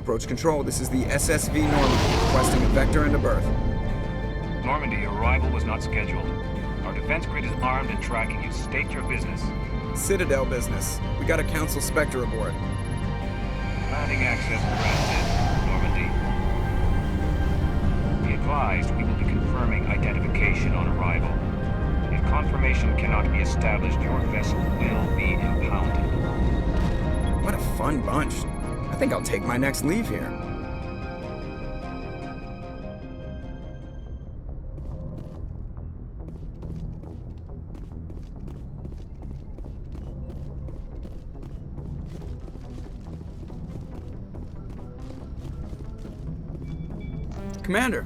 Approach control, this is the SSV Normandy, requesting a vector and a berth. Normandy, your arrival was not scheduled. Our defense grid is armed and tracking you. State your business. Citadel business. We got a Council Spectre aboard. Landing access granted, Normandy. Be advised, we will be confirming identification on arrival. If confirmation cannot be established, your vessel will be impounded. What a fun bunch. I think I'll take my next leave here. Commander.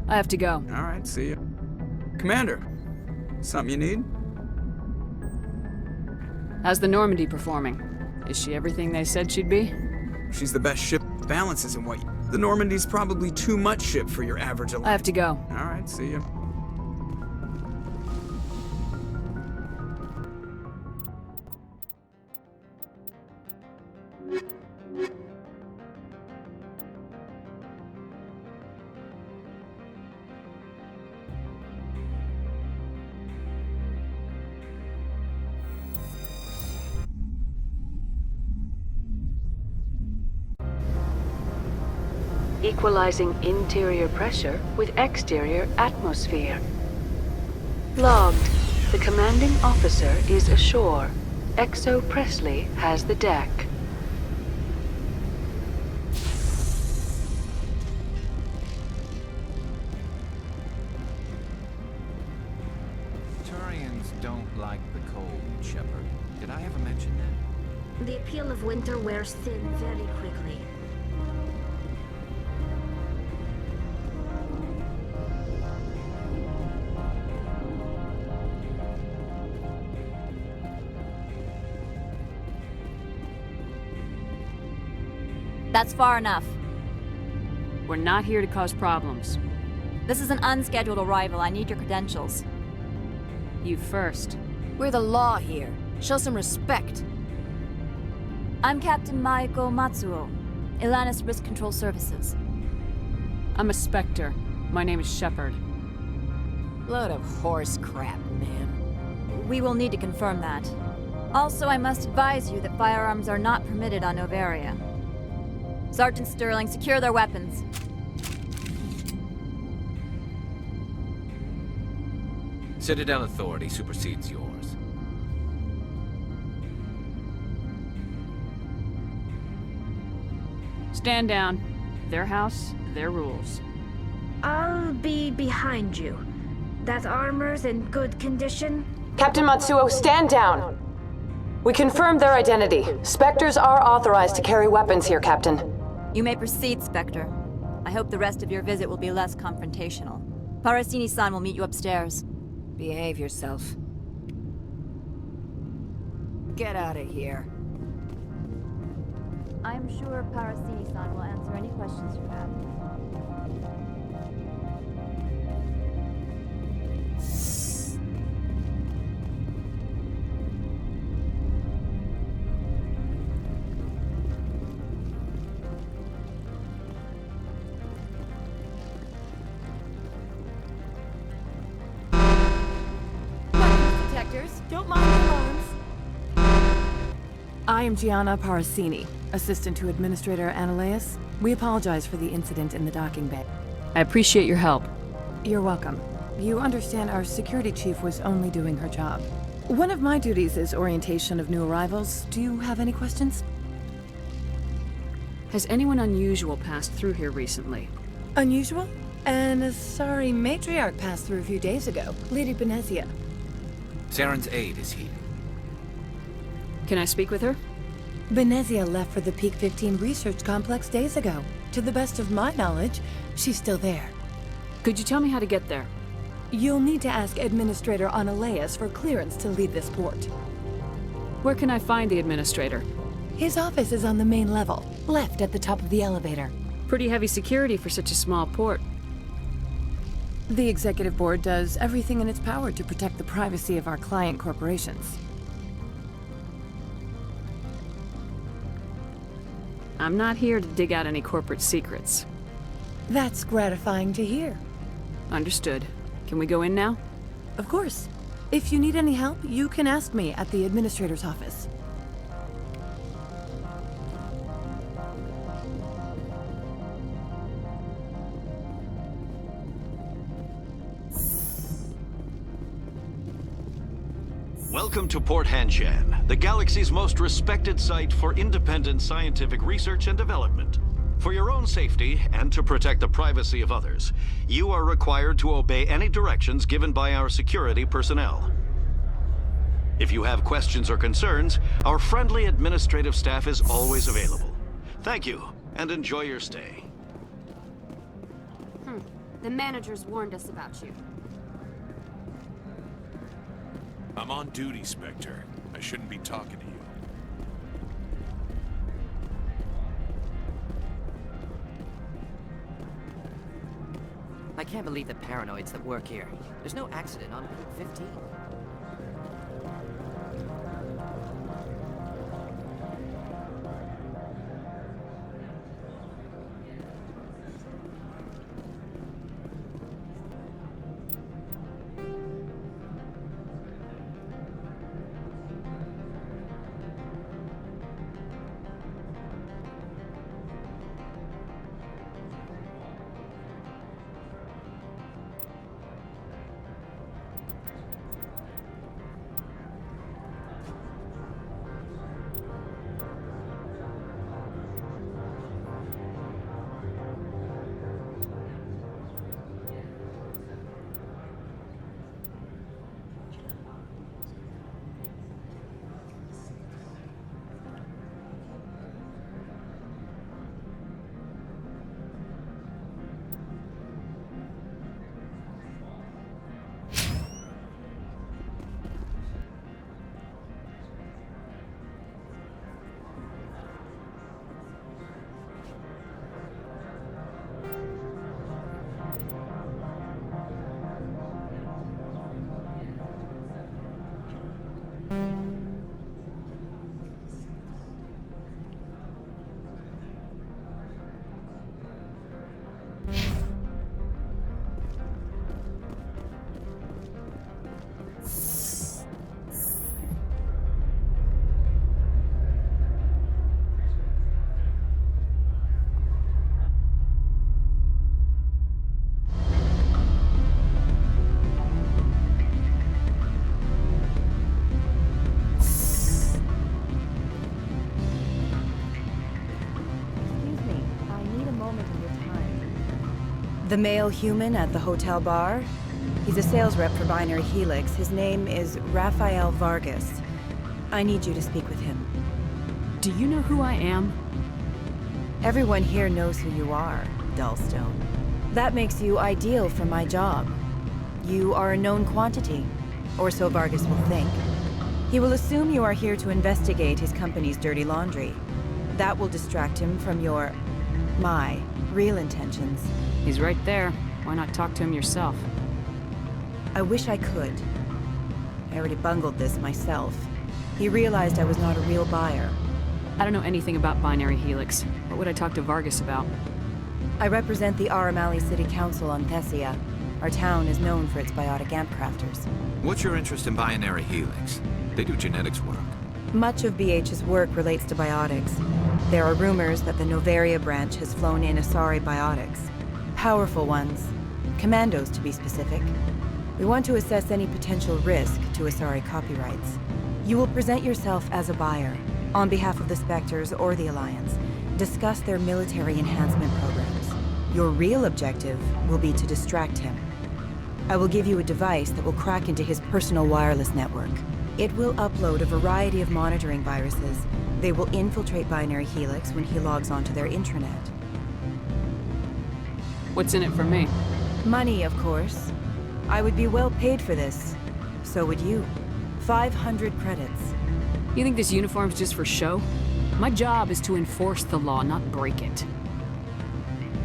I have to go. All right, see you. Commander, something you need? How's the Normandy performing? Is she everything they said she'd be? She's the best ship. Balance isn't what The Normandy's probably too much ship for your average I have to go. All right, see you. Equalizing interior pressure with exterior atmosphere. Logged. The commanding officer is ashore. XO Presley has the deck. Turians don't like the cold, Shepard. Did I ever mention that? The appeal of winter wears thin very quickly. That's far enough. We're not here to cause problems. This is an unscheduled arrival. I need your credentials. You first. We're the law here. Show some respect. I'm Captain Maiko Matsuo, Ilanis Risk Control Services. I'm a Spectre. My name is Shepard. Load of horse crap, man. We will need to confirm that. Also, I must advise you that firearms are not permitted on Nosteria. Sergeant Sterling, secure their weapons. Citadel authority supersedes yours. Stand down. Their house, their rules. I'll be behind you. That armor's in good condition? Captain Matsuo, stand down! We confirmed their identity. Spectres are authorized to carry weapons here, Captain. You may proceed, Spectre. I hope the rest of your visit will be less confrontational. Parasini-san will meet you upstairs. Behave yourself. Get out of here. I'm sure Parasini-san will answer any questions you have. Don't mind the alarms. I am Gianna Parasini, assistant to Administrator Ananias. We apologize for the incident in the docking bay. I appreciate your help. You're welcome. You understand our security chief was only doing her job. One of my duties is orientation of new arrivals. Do you have any questions? Has anyone unusual passed through here recently? Unusual? And a sorry matriarch passed through a few days ago, Lady Benezia. Saren's aide is here. Can I speak with her? Benezia left for the Peak 15 research complex days ago. To the best of my knowledge, she's still there. Could you tell me how to get there? You'll need to ask Administrator Ananias for clearance to leave this port. Where can I find the Administrator? His office is on the main level, left at the top of the elevator. Pretty heavy security for such a small port. The Executive Board does everything in its power to protect the privacy of our client corporations. I'm not here to dig out any corporate secrets. That's gratifying to hear. Understood. Can we go in now? Of course. If you need any help, you can ask me at the administrator's office. Welcome to Port Hanshan, the galaxy's most respected site for independent scientific research and development. For your own safety, and to protect the privacy of others, you are required to obey any directions given by our security personnel. If you have questions or concerns, our friendly administrative staff is always available. Thank you, and enjoy your stay. The managers warned us about you. I'm on duty, Spectre. I shouldn't be talking to you. I can't believe the paranoids that work here. There's no accident on Route 15. The male human at the hotel bar? He's a sales rep for Binary Helix. His name is Rafael Vargas. I need you to speak with him. Do you know who I am? Everyone here knows who you are, Dullstone. That makes you ideal for my job. You are a known quantity, or so Vargas will think. He will assume you are here to investigate his company's dirty laundry. That will distract him from my real intentions. He's right there. Why not talk to him yourself? I wish I could. I already bungled this myself. He realized I was not a real buyer. I don't know anything about Binary Helix. What would I talk to Vargas about? I represent the Aramali City Council on Thessia. Our town is known for its biotic amp crafters. What's your interest in Binary Helix? They do genetics work. Much of BH's work relates to biotics. There are rumors that the Nosteria branch has flown in Asari biotics. Powerful ones. Commandos, to be specific. We want to assess any potential risk to Asari copyrights. You will present yourself as a buyer, on behalf of the Spectres or the Alliance. Discuss their military enhancement programs. Your real objective will be to distract him. I will give you a device that will crack into his personal wireless network. It will upload a variety of monitoring viruses. They will infiltrate Binary Helix when he logs onto their intranet. What's in it for me? Money, of course. I would be well paid for this. So would you. 500 credits. You think this uniform's just for show? My job is to enforce the law, not break it.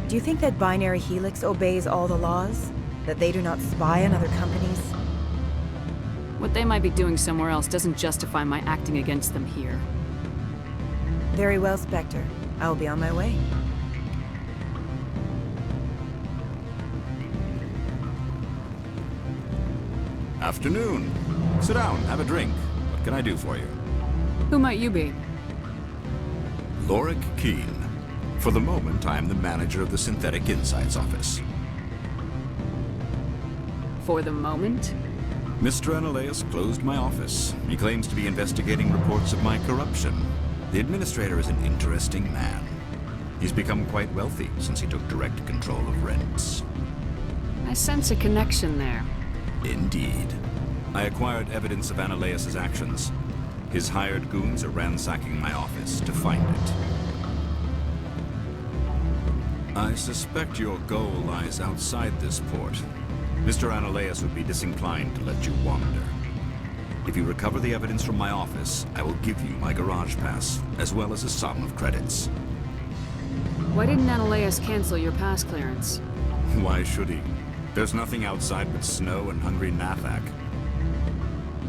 Do you think that Binary Helix obeys all the laws? That they do not spy on other companies? What they might be doing somewhere else doesn't justify my acting against them here. Very well, Spectre. I'll be on my way. Afternoon. Sit down, have a drink. What can I do for you? Who might you be? Lorik Keene. For the moment, I am the manager of the Synthetic Insights Office. For the moment? Mr. Analaeus closed my office. He claims to be investigating reports of my corruption. The administrator is an interesting man. He's become quite wealthy since he took direct control of rents. I sense a connection there. Indeed. I acquired evidence of Analaeus' actions. His hired goons are ransacking my office to find it. I suspect your goal lies outside this port. Mr. Analaeus would be disinclined to let you wander. If you recover the evidence from my office, I will give you my garage pass, as well as a sum of credits. Why didn't Analaeus cancel your pass clearance? Why should he? There's nothing outside but snow and hungry Nathak.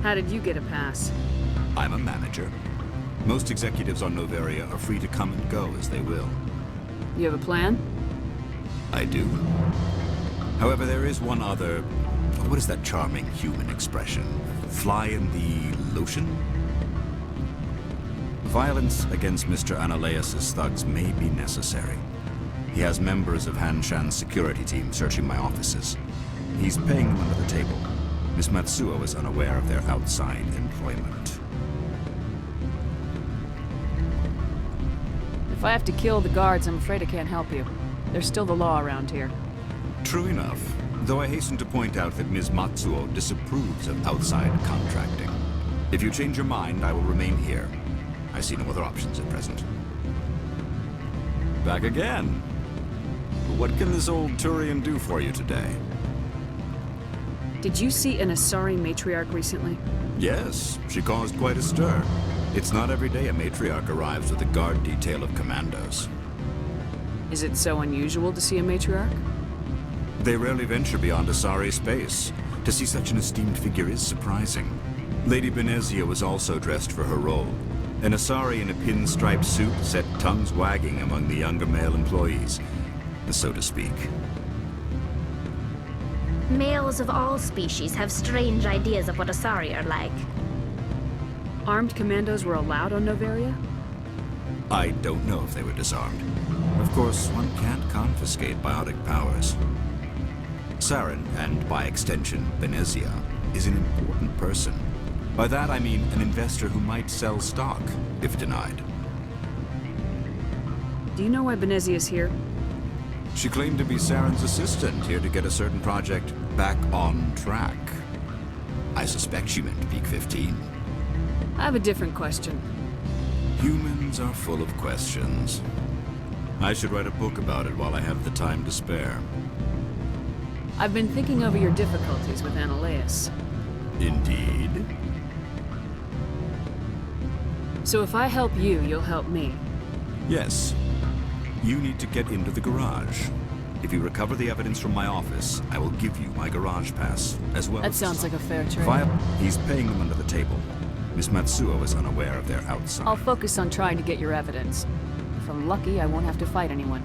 How did you get a pass? I'm a manager. Most executives on Nosteria are free to come and go as they will. You have a plan? I do. However, there is one other... What is that charming human expression? Fly in the lotion? Violence against Mr. Analaeus' thugs may be necessary. He has members of Hanshan's security team searching my offices. He's paying them under the table. Miss Matsuo is unaware of their outside employment. If I have to kill the guards, I'm afraid I can't help you. There's still the law around here. True enough, though I hasten to point out that Ms. Matsuo disapproves of outside contracting. If you change your mind, I will remain here. I see no other options at present. Back again. What can this old Turian do for you today? Did you see an Asari matriarch recently? Yes, she caused quite a stir. It's not every day a matriarch arrives with a guard detail of commandos. Is it so unusual to see a matriarch? They rarely venture beyond Asari space. To see such an esteemed figure is surprising. Lady Benezia was also dressed for her role. An Asari in a pinstriped suit set tongues wagging among the younger male employees, so to speak. Males of all species have strange ideas of what Asari are like. Armed commandos were allowed on Nosteria? I don't know if they were disarmed. Of course, one can't confiscate biotic powers. Saren, and by extension, Benezia, is an important person. By that I mean an investor who might sell stock, if denied. Do you know why Benezia's here? She claimed to be Saren's assistant, here to get a certain project back on track. I suspect she meant Peak 15. I have a different question. Humans are full of questions. I should write a book about it while I have the time to spare. I've been thinking over your difficulties with Analaeus. Indeed. So if I help you, you'll help me. Yes. You need to get into the garage. If you recover the evidence from my office, I will give you my garage pass, as well as... That sounds like a fair trade. He's paying them under the table. Miss Matsuo is unaware of their outside. I'll focus on trying to get your evidence. If I'm lucky, I won't have to fight anyone.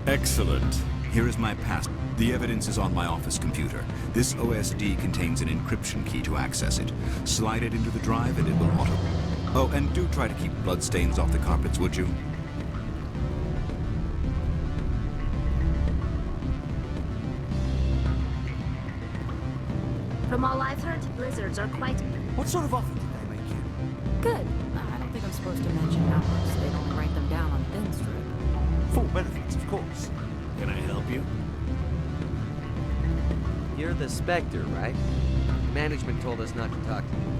Excellent. Here is my pass. The evidence is on my office computer. This OSD contains an encryption key to access it. Slide it into the drive and it will auto... Oh, and do try to keep bloodstains off the carpets, would you? From all I've heard, blizzards are quite... What sort of offer did they make you? Good. I don't think I'm supposed to mention numbers. They'd only write them down on thin strip. Full benefits, of course. Can I help you? You're the Spectre, right? Management told us not to talk to you.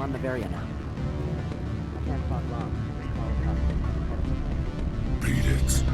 on Nosteria now. I can't talk long. This call is up. Beat it.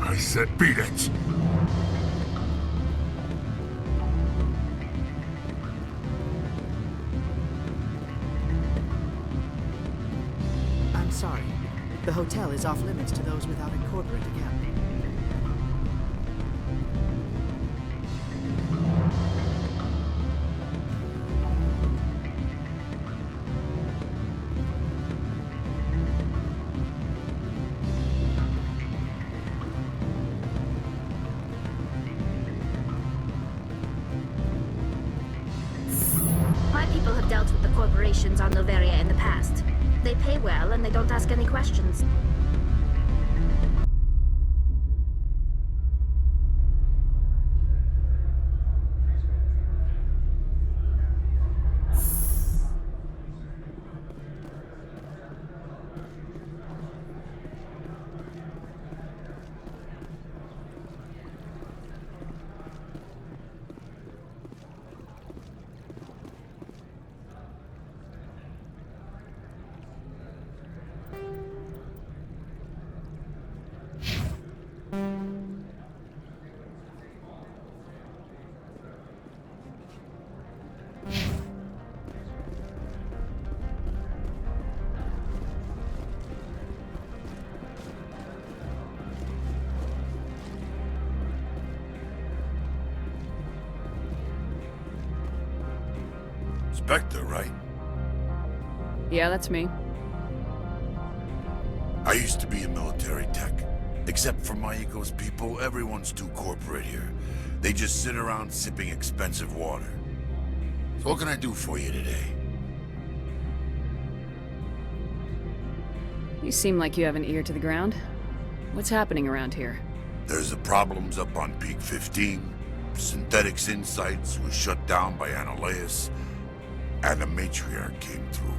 I said beat it! I'm sorry. The hotel is off limits to those without a corporate account. My people have dealt with the corporations on Nosteria in the past. They pay well and they don't ask any questions. Spectre, right? Yeah, that's me. I used to be in military tech. Except for my eco's people, everyone's too corporate here. They just sit around sipping expensive water. So what can I do for you today? You seem like you have an ear to the ground. What's happening around here? There's the problems up on Peak 15. Synthetics Insights was shut down by Analaeus. And the matriarch came through.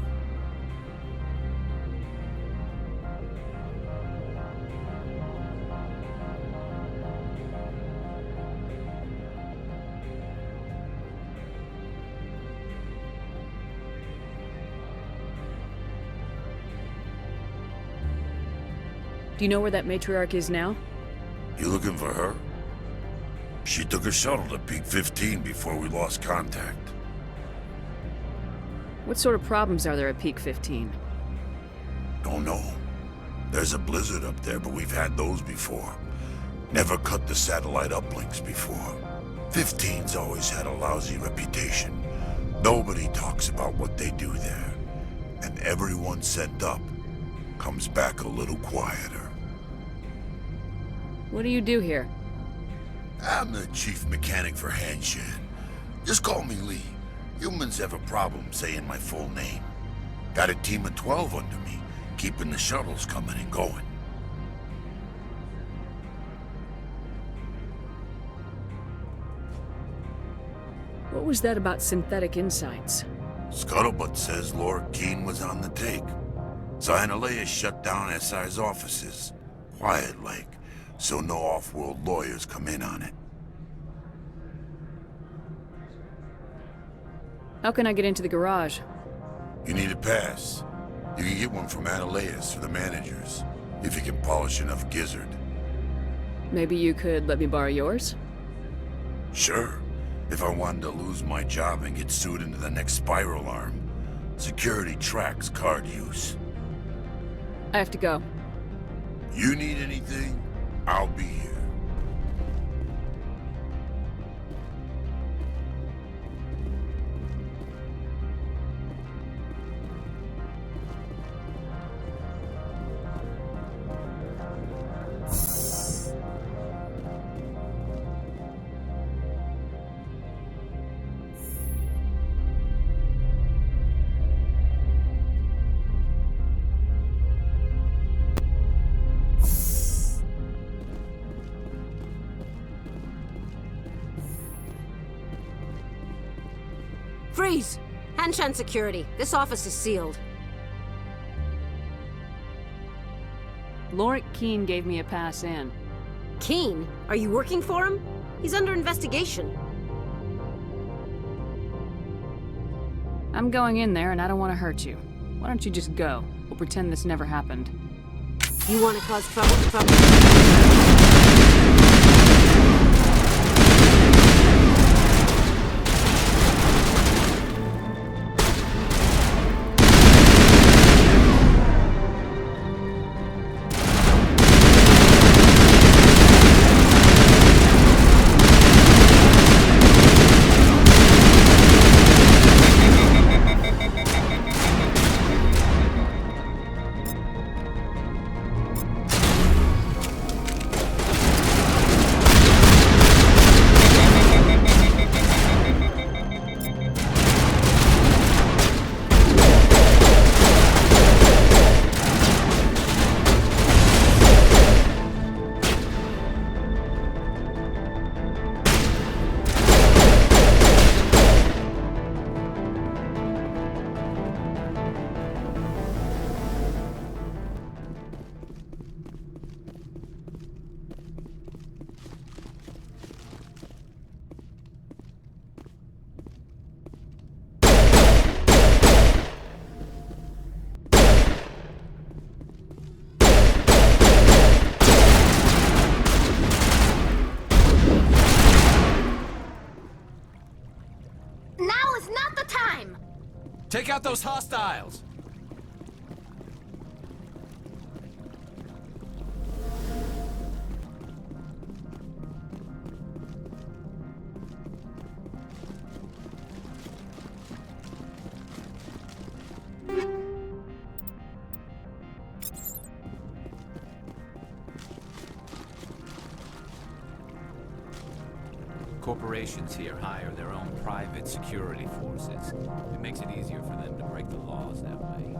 Do you know where that matriarch is now? You looking for her? She took a shuttle to Peak 15 before we lost contact. What sort of problems are there at Peak 15? Don't know. There's a blizzard up there, but we've had those before. Never cut the satellite uplinks before. 15's always had a lousy reputation. Nobody talks about what they do there. And everyone sent up comes back a little quieter. What do you do here? I'm the chief mechanic for Hanshan. Just call me Lee. Humans have a problem saying my full name. Got a team of 12 under me, keeping the shuttles coming and going. What was that about synthetic insights? Scuttlebutt says Lord Keene was on the take. Analeas shut down SI's offices. Quiet-like, so no off-world lawyers come in on it. How can I get into the garage? You need a pass. You can get one from Analeas or the managers, if you can polish enough gizzard. Maybe you could let me borrow yours? Sure. If I wanted to lose my job and get sued into the next spiral arm, security tracks card use. I have to go. You need anything, I'll be here. Freeze! Hanshan security. This office is sealed. Lord Keene gave me a pass in. Keene? Are you working for him? He's under investigation. I'm going in there and I don't want to hurt you. Why don't you just go? We'll pretend this never happened. You want to cause trouble? Take out those hostiles! Corporations here hire their own private security forces. It makes it easier for them to break the laws that way.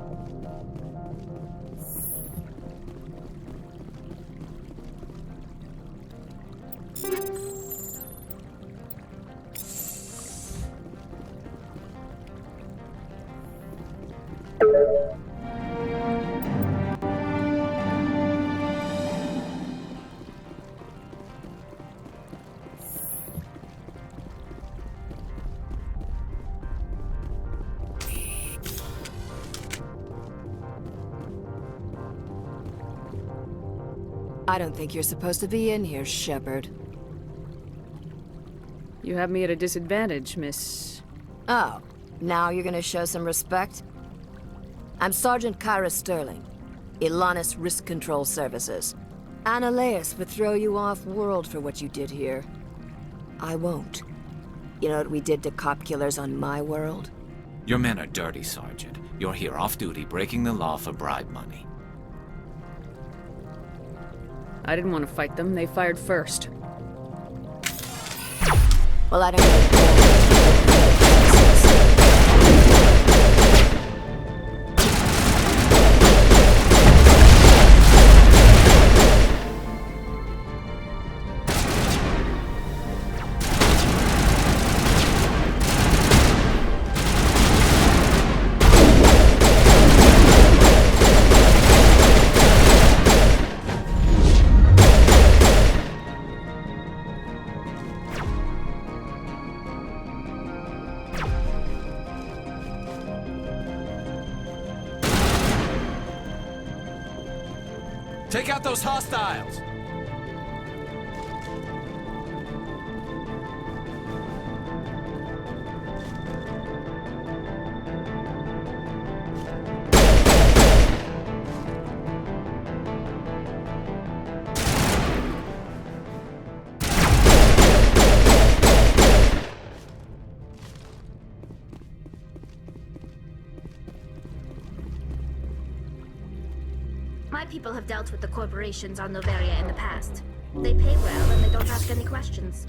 I don't think you're supposed to be in here, Shepard. You have me at a disadvantage, Miss... Oh, now you're gonna show some respect? I'm Sergeant Kyra Sterling, Ilanis Risk Control Services. Ananias would throw you off-world for what you did here. I won't. You know what we did to cop killers on my world? Your men are dirty, Sergeant. You're here off-duty, breaking the law for bribe money. I didn't want to fight them. They fired first. Well, I don't really Take out those hostiles! My people have dealt with the corporations on Nosteria in the past. They pay well and they don't ask any questions.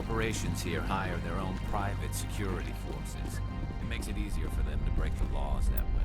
corporations here hire their own private security forces. It makes it easier for them to break the laws that way.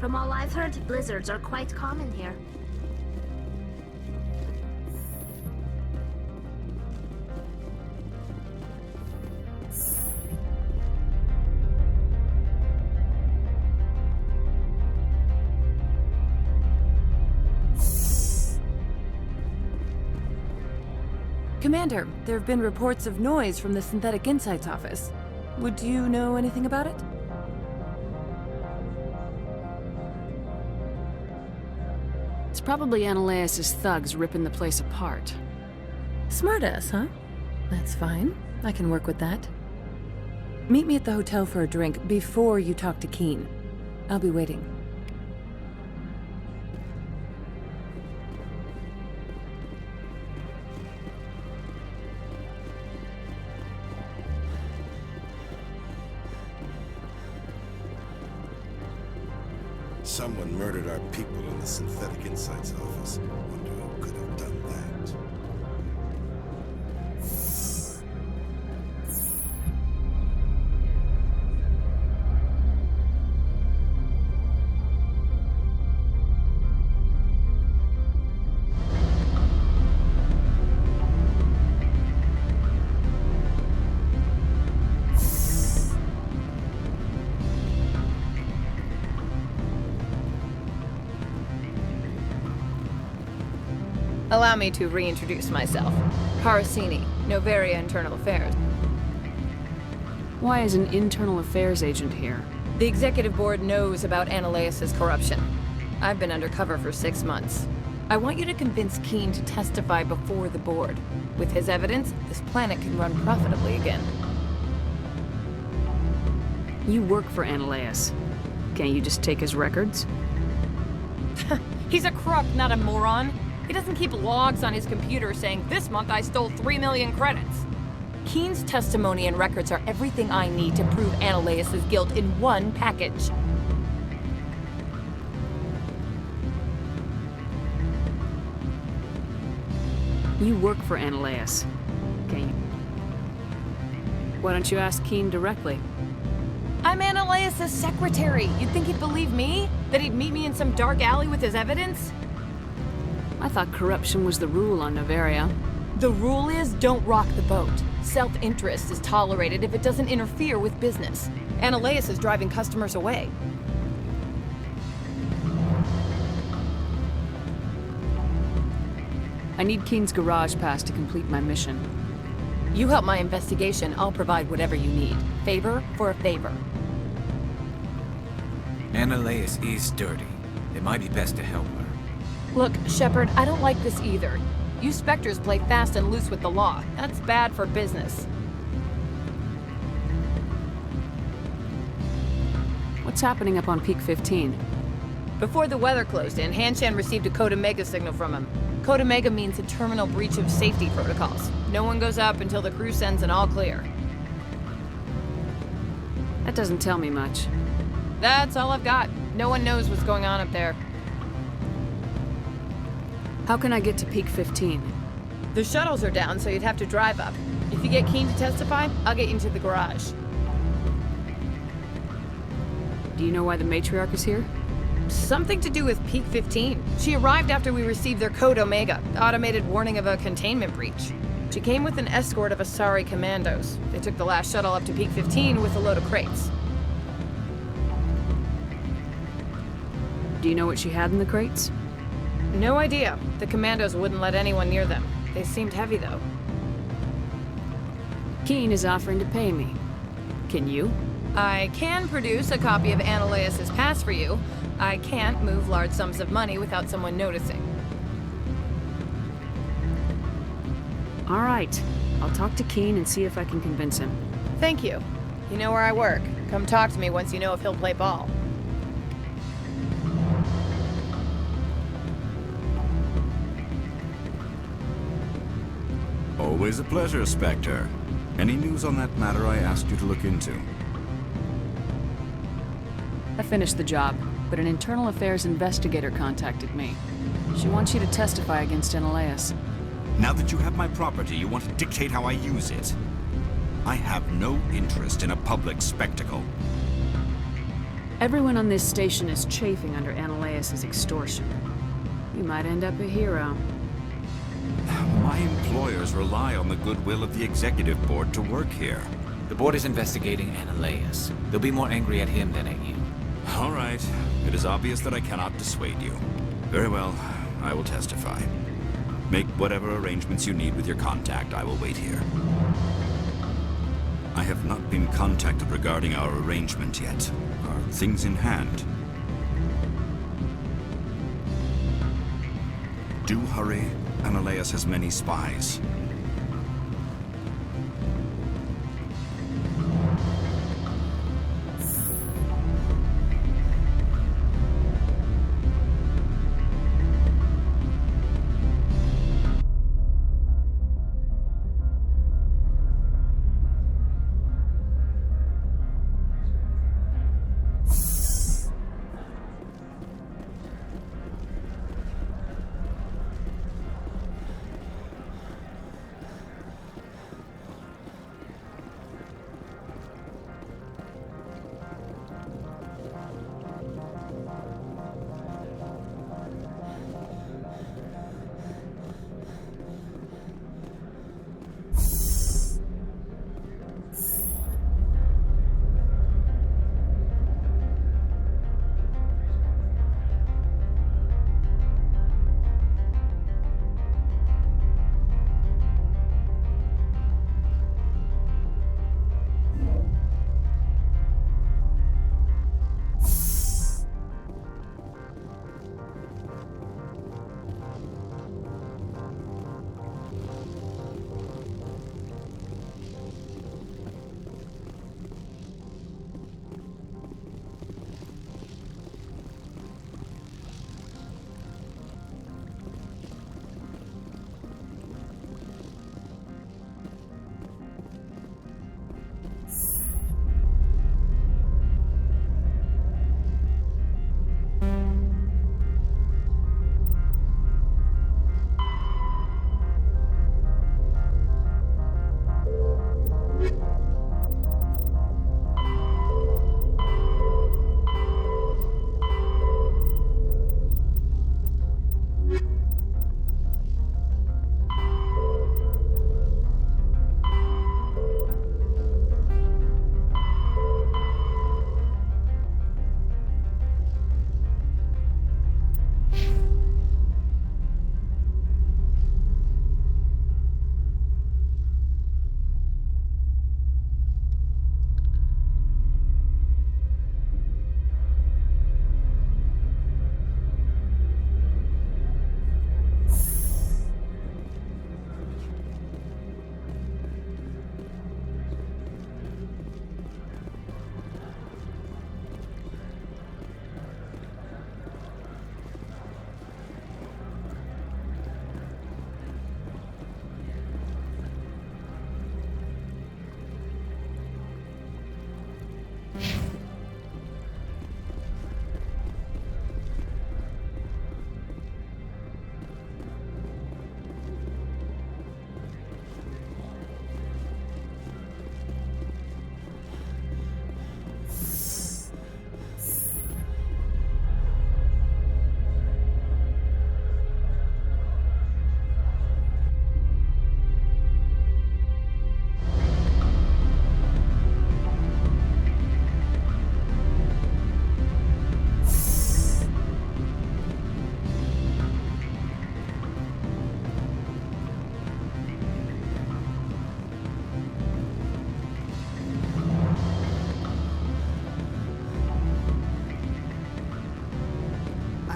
From all I've heard, blizzards are quite common here. Commander, there have been reports of noise from the Synthetic Insights office. Would you know anything about it? It's probably Analaeus' thugs ripping the place apart. Smartass, huh? That's fine. I can work with that. Meet me at the hotel for a drink before you talk to Keen. I'll be waiting. Someone murdered our people in the Synthetic Insights office. Wonder who could have done that. Allow me to reintroduce myself. Parasini, Nosteria Internal Affairs. Why is an internal affairs agent here? The executive board knows about Analaeus' corruption. I've been undercover for 6 months. I want you to convince Keen to testify before the board. With his evidence, this planet can run profitably again. You work for Analaeus. Can't you just take his records? He's a crook, not a moron. He doesn't keep logs on his computer saying, "This month I stole 3 million credits." Keen's testimony and records are everything I need to prove Analaeus' guilt in one package. You work for Analaeus. Can't you? Why don't you ask Keen directly? I'm Analaeus' secretary. You'd think he'd believe me? That he'd meet me in some dark alley with his evidence? I thought corruption was the rule on Nosteria. The rule is, don't rock the boat. Self-interest is tolerated if it doesn't interfere with business. Analaeus is driving customers away. I need Keen's garage pass to complete my mission. You help my investigation, I'll provide whatever you need. Favor for a favor. Analaeus is dirty. It might be best to help her. Look, Shepard, I don't like this either. You Spectres play fast and loose with the law. That's bad for business. What's happening up on Peak 15? Before the weather closed in, Hanshan received a Code Omega signal from him. Code Omega means a terminal breach of safety protocols. No one goes up until the crew sends an all clear. That doesn't tell me much. That's all I've got. No one knows what's going on up there. How can I get to Peak 15? The shuttles are down, so you'd have to drive up. If you get Keen to testify, I'll get you into the garage. Do you know why the matriarch is here? Something to do with Peak 15. She arrived after we received their Code Omega, automated warning of a containment breach. She came with an escort of Asari commandos. They took the last shuttle up to Peak 15 with a load of crates. Do you know what she had in the crates? No idea. The commandos wouldn't let anyone near them. They seemed heavy, though. Keen is offering to pay me. Can you? I can produce a copy of Analaeus' pass for you. I can't move large sums of money without someone noticing. All right. I'll talk to Keen and see if I can convince him. Thank you. You know where I work. Come talk to me once you know if he'll play ball. Always a pleasure, Spectre. Any news on that matter I asked you to look into? I finished the job, but an internal affairs investigator contacted me. She wants you to testify against Menelaus. Now that you have my property, you want to dictate how I use it. I have no interest in a public spectacle. Everyone on this station is chafing under Menelaus' extortion. You might end up a hero. My employers rely on the goodwill of the executive board to work here. The board is investigating Menelaus. They'll be more angry at him than at you. All right. It is obvious that I cannot dissuade you. Very well. I will testify. Make whatever arrangements you need with your contact. I will wait here. I have not been contacted regarding our arrangement yet. Are things in hand? Do hurry. Menelaus has many spies.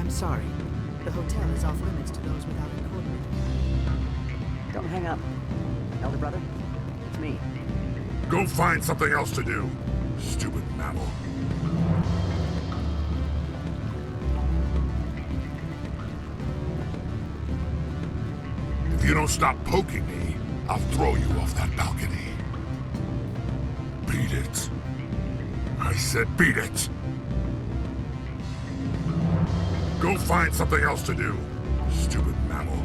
I'm sorry. The hotel is off limits to those without a corporate. Don't hang up. Elder brother? It's me. Go find something else to do, stupid mammal. If you don't stop poking me, I'll throw you off that balcony. Beat it. I said beat it. Go find something else to do, stupid mammal.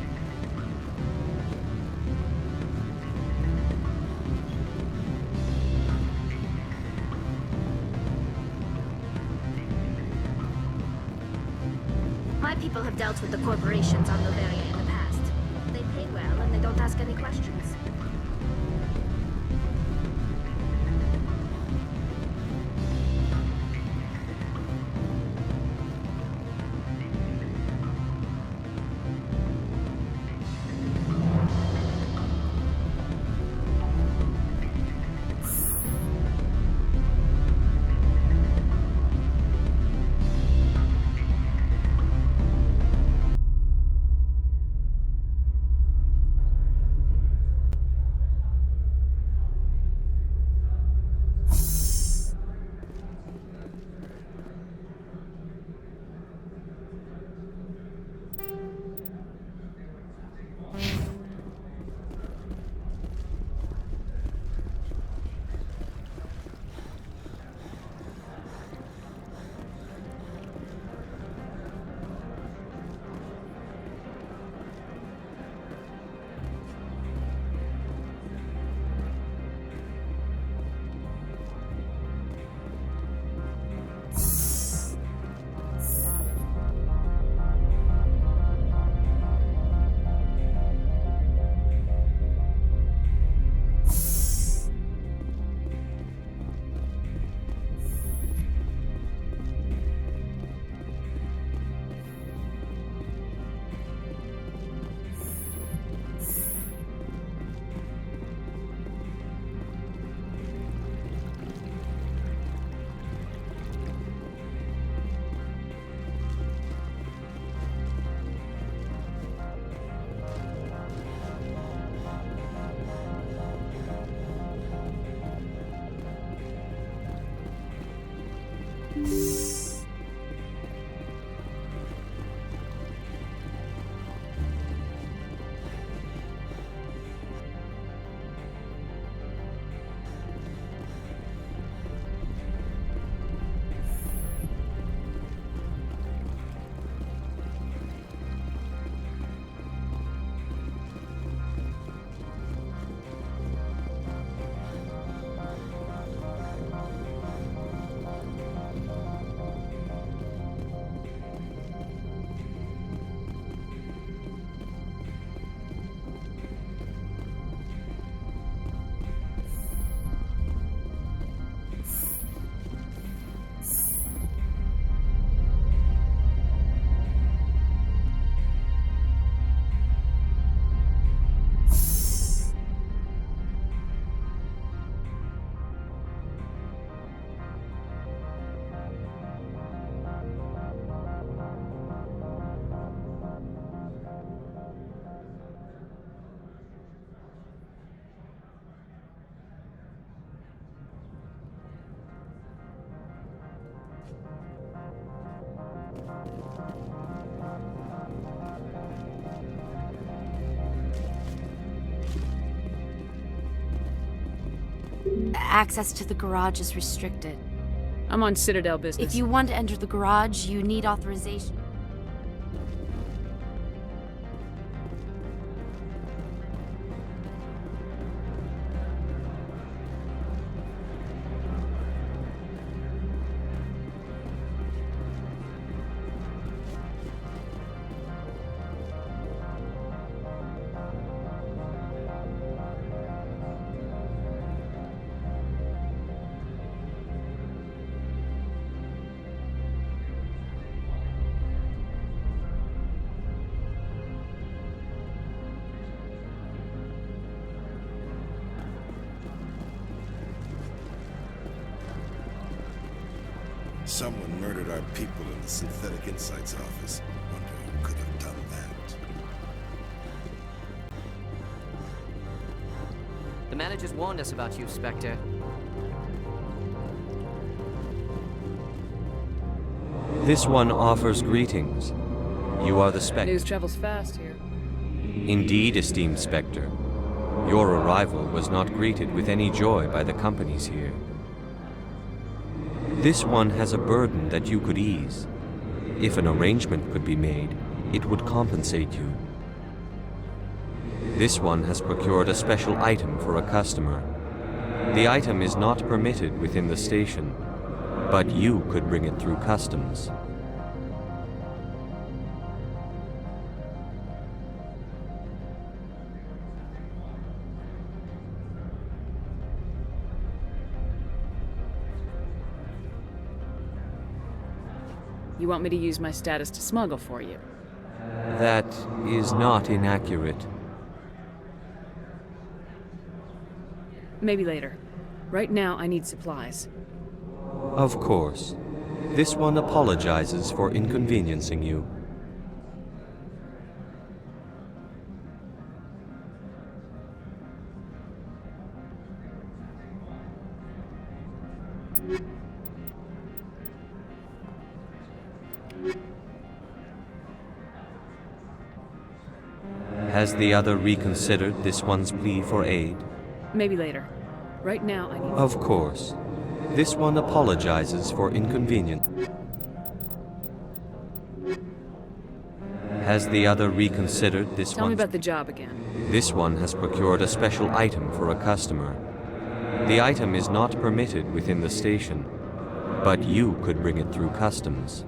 My people have dealt with the corporations on Nosteria in the past. They pay well and they don't ask any questions. Access to the garage is restricted. I'm on Citadel business. If you want to enter the garage, you need authorization. Someone murdered our people in the Synthetic Insights office. Wonder who could have done that. The managers warned us about you, Spectre. This one offers greetings. You are the Spectre. News travels fast here. Indeed, esteemed Spectre. Your arrival was not greeted with any joy by the companies here. This one has a burden that you could ease. If an arrangement could be made, it would compensate you. This one has procured a special item for a customer. The item is not permitted within the station, but you could bring it through customs. You want me to use my status to smuggle for you? That is not inaccurate. Maybe later. Right now, I need supplies. Of course. This one apologizes for inconveniencing you. Has the other reconsidered this one's plea for aid? Maybe later. Right now, I need... Of course. This one apologizes for inconvenience. Has the other reconsidered this one? Tell me about the job again. This one has procured a special item for a customer. The item is not permitted within the station, but you could bring it through customs.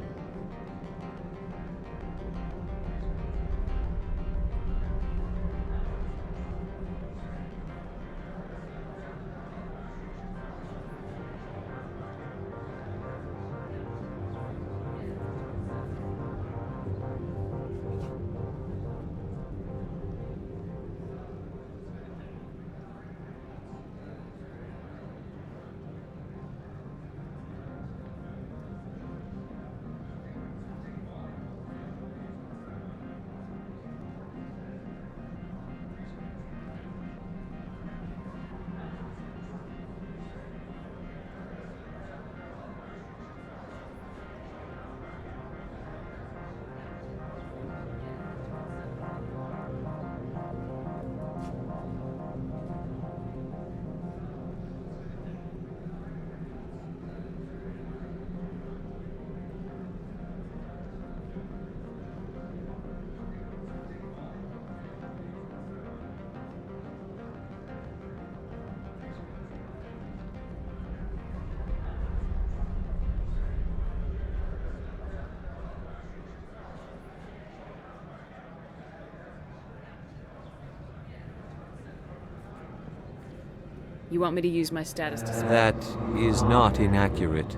You want me to use my status to smuggle? That is not inaccurate.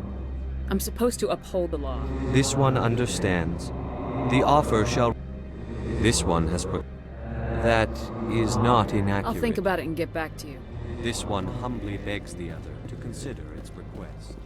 I'm supposed to uphold the law. This one understands. The offer shall... This one has put... That is not inaccurate. I'll think about it and get back to you. This one humbly begs the other to consider its request.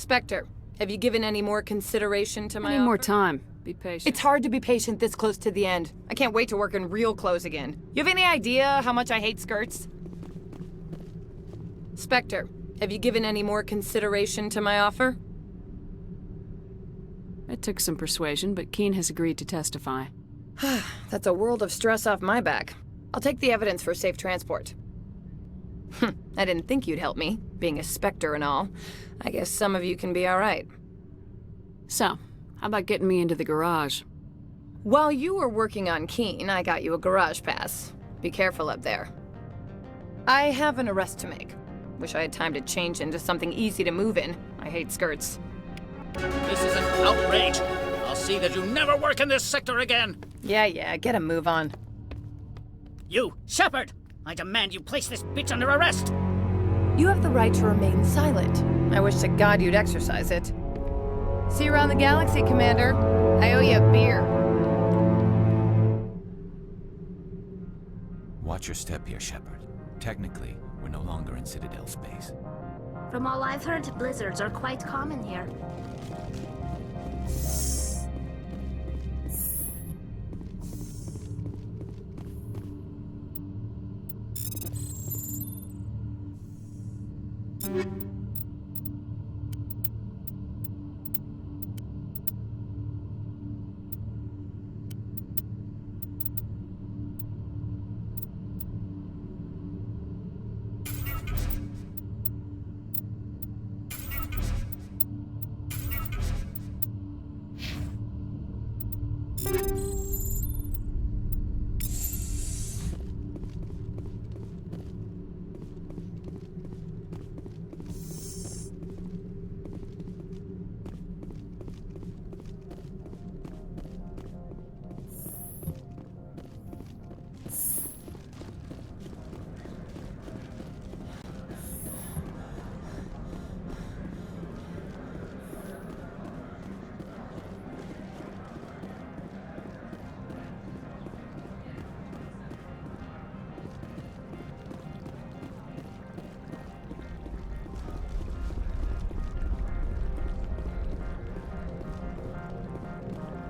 Spectre, have you given any more consideration to my I need more offer? time. Be patient. It's hard to be patient this close to the end. I can't wait to work in real clothes again. You have any idea how much I hate skirts? Spectre, have you given any more consideration to my offer? It took some persuasion, but Keen has agreed to testify. That's a world of stress off my back. I'll take the evidence for safe transport. I didn't think you'd help me, being a Spectre and all. I guess some of you can be alright. So, how about getting me into the garage? While you were working on Keen, I got you a garage pass. Be careful up there. I have an arrest to make. Wish I had time to change into something easy to move in. I hate skirts. This is an outrage. I'll see that you never work in this sector again. Yeah, get a move on. You, Shepard! I demand you place this bitch under arrest! You have the right to remain silent. I wish to God you'd exercise it. See you around the galaxy, Commander. I owe you a beer. Watch your step here, Shepard. Technically, we're no longer in Citadel space. From all I've heard, blizzards are quite common here.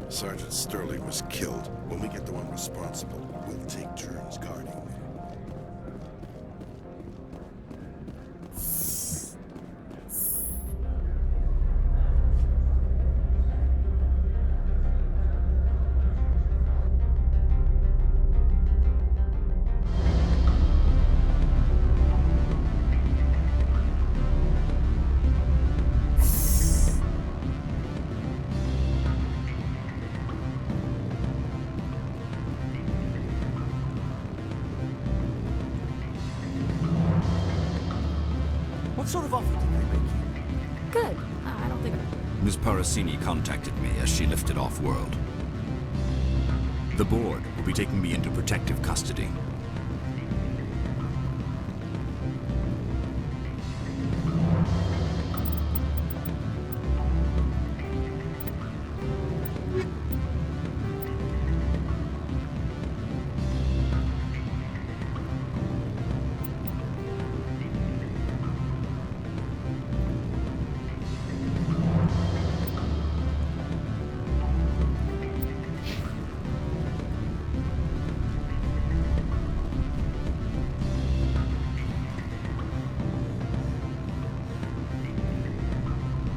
Sergeant Sterling was killed. When we get the one responsible, we'll take turns guarding them. What sort of offer did they make you? Good. I don't think... Ms. Parasini contacted me as she lifted off-world. The board will be taking me into protective custody.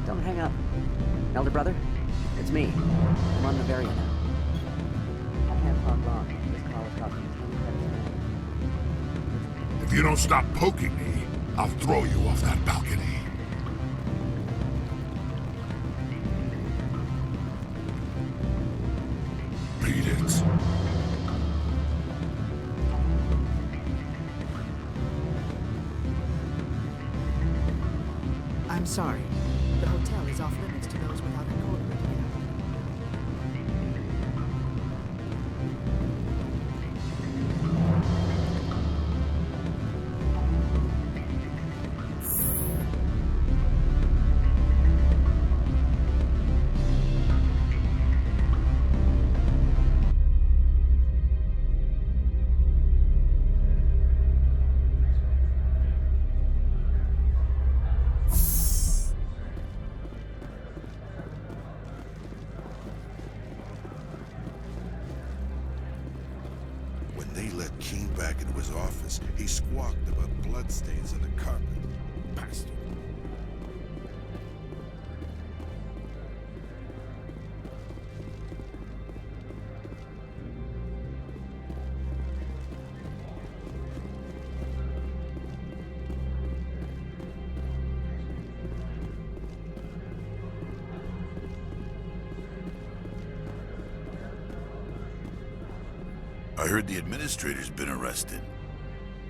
Don't hang up. Elder brother, it's me. I'm on Nosteria now. I can't talk long. This call is costing 10 credits a minute. If you don't stop poking me, I'll throw you off that balcony. Beat it. I'm sorry. The hotel is off limits to those without a corporate account. back into his office, he squawked about bloodstains on the carpet. Bastard. I heard the administrator's been arrested.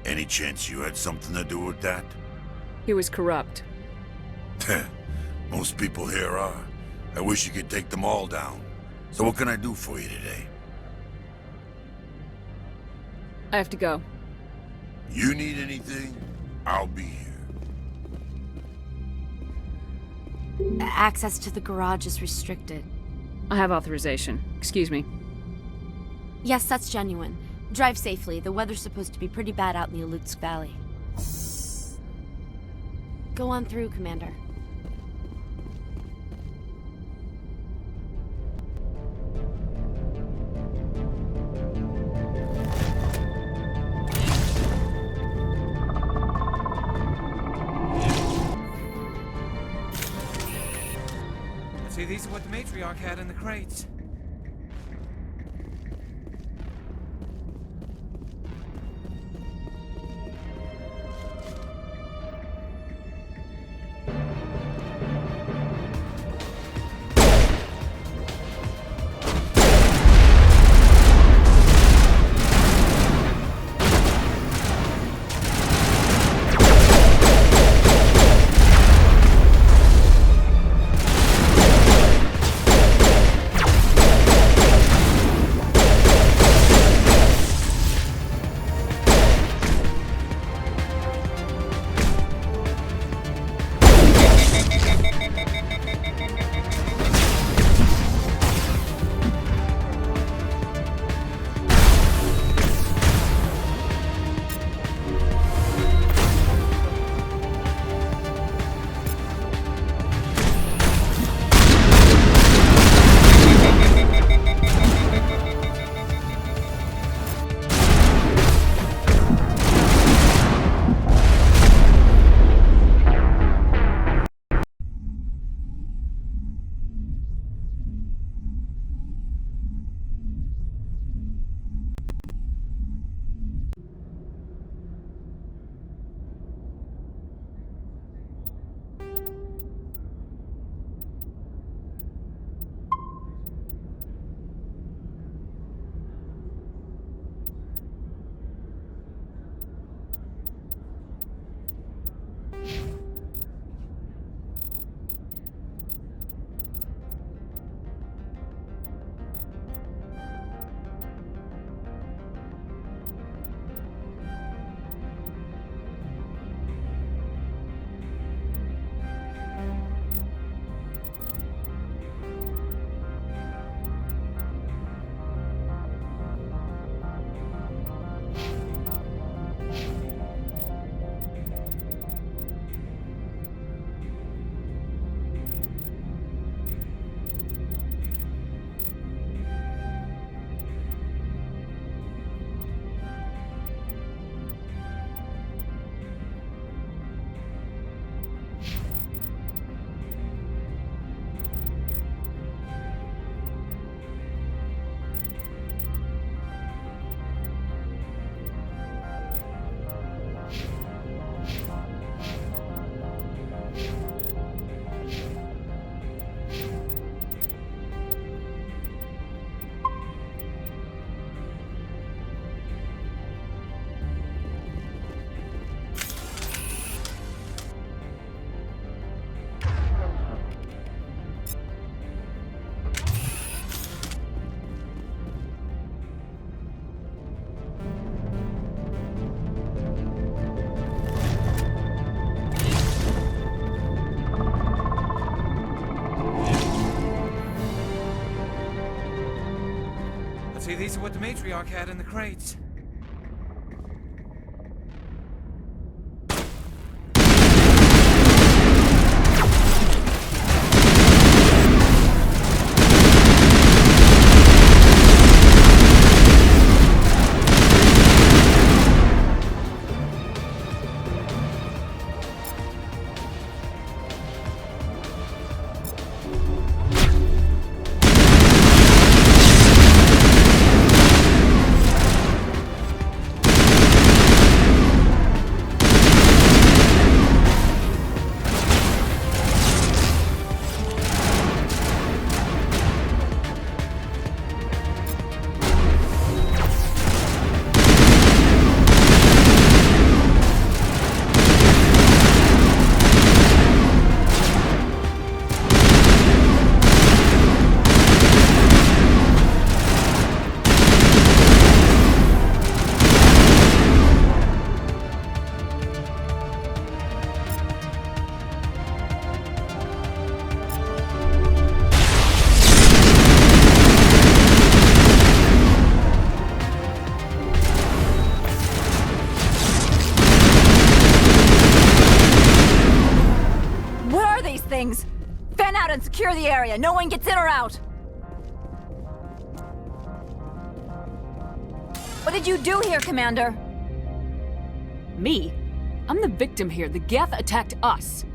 Any chance you had something to do with that? He was corrupt. Most people here are. I wish you could take them all down. So what can I do for you today? I have to go. You need anything? I'll be here. Access to the garage is restricted. I have authorization. Excuse me. Yes, that's genuine. Drive safely. The weather's supposed to be pretty bad out in the Alutsk Valley. Go on through, Commander. See, these are what the matriarch had in the crates. See, these are what the matriarch had in the crates. things! Fan out and secure the area. No one gets in or out. What did you do here, Commander? Me? I'm the victim here. The Geth attacked us.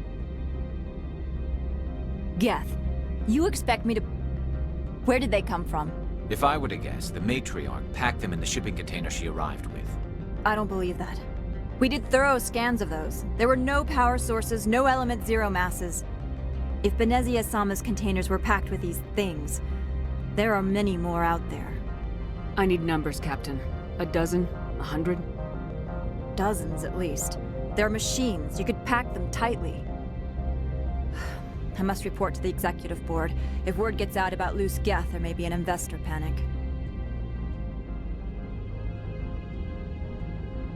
Geth, you expect me to... Where did they come from? If I were to guess, the matriarch packed them in the shipping container she arrived with. I don't believe that. We did thorough scans of those. There were no power sources, no element zero masses. If Benezia-sama's containers were packed with these things, there are many more out there. I need numbers, Captain. A dozen? 100? Dozens, at least. They're machines. You could pack them tightly. I must report to the executive board. If word gets out about loose Geth, there may be an investor panic.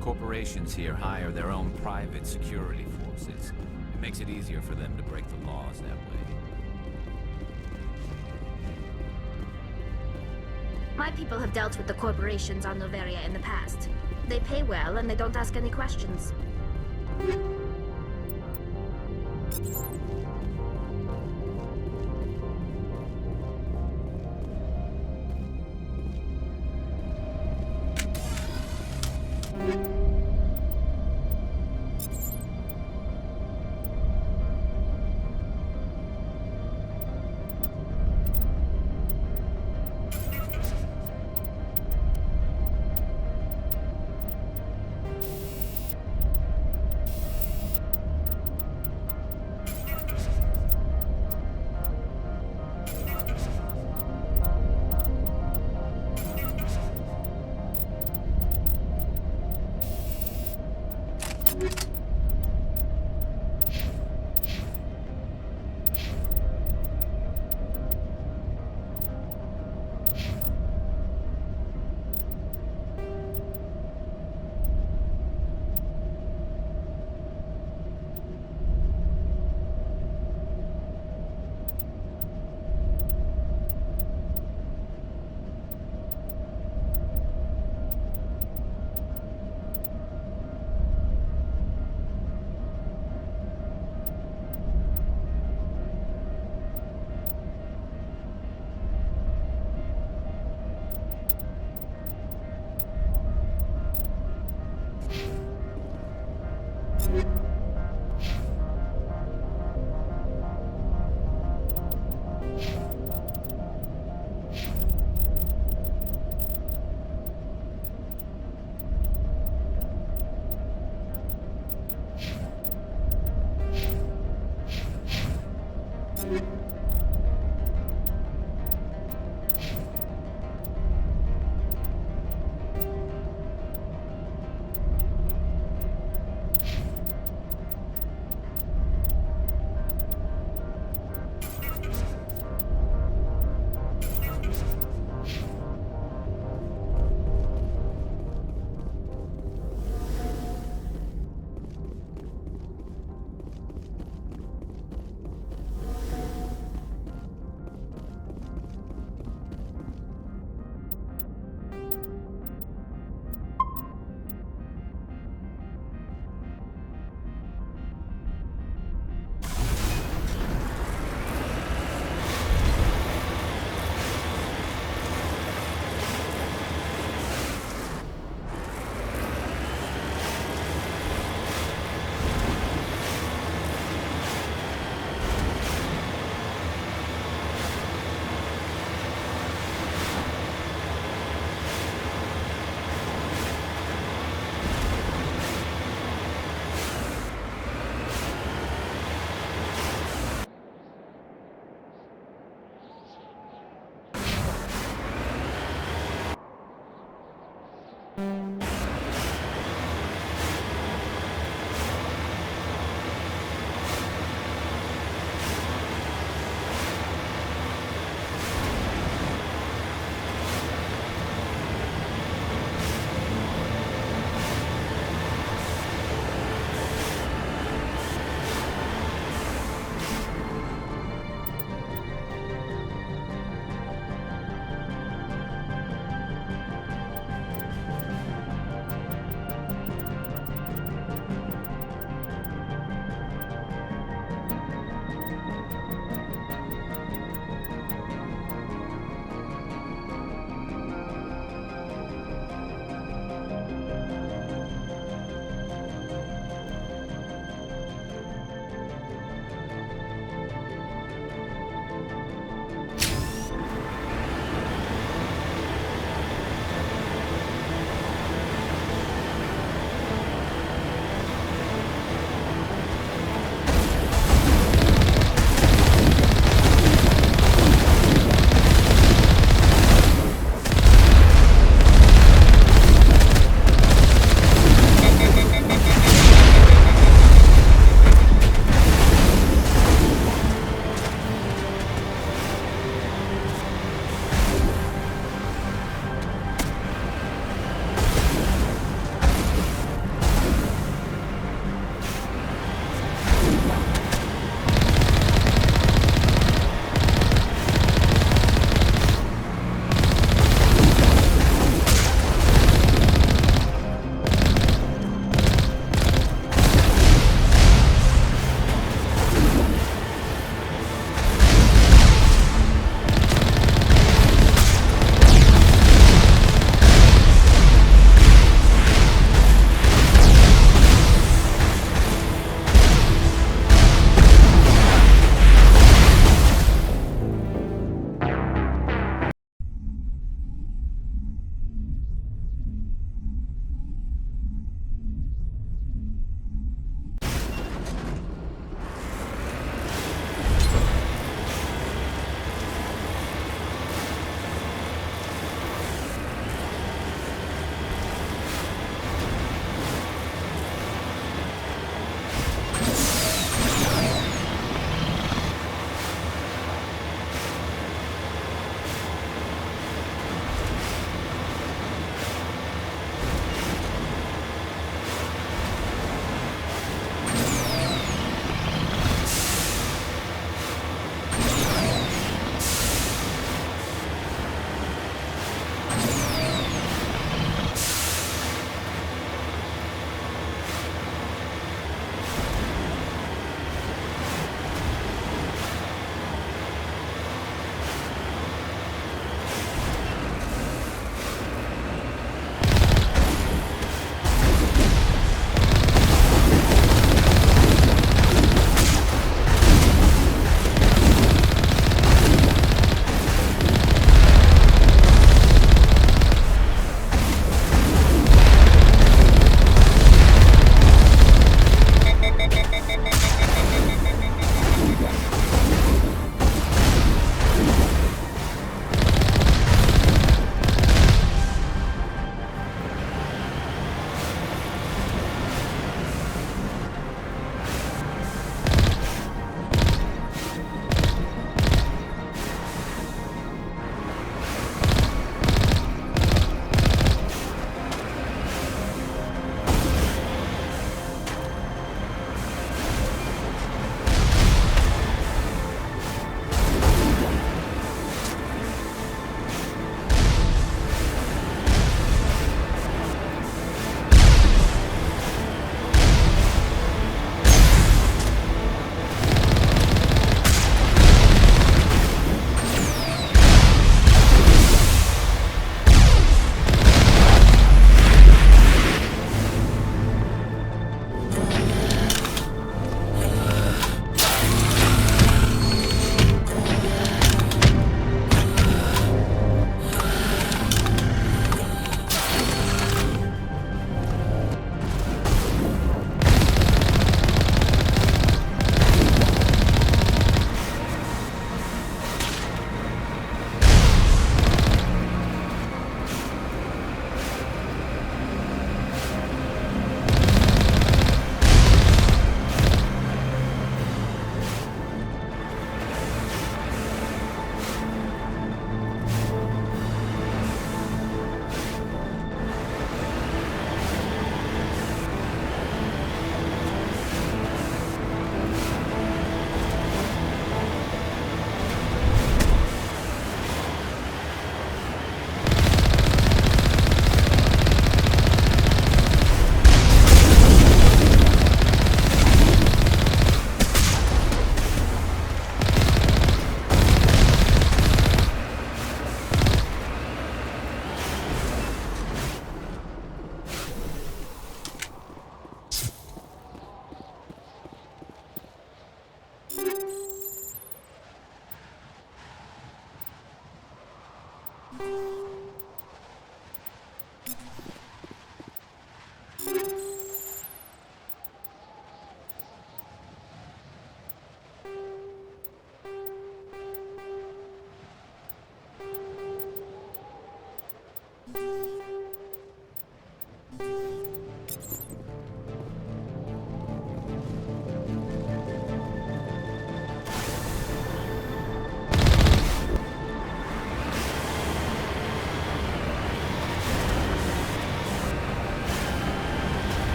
Corporations here hire their own private security forces. It makes it easier for them to break the laws that way. My people have dealt with the corporations on Nosteria in the past. They pay well and they don't ask any questions.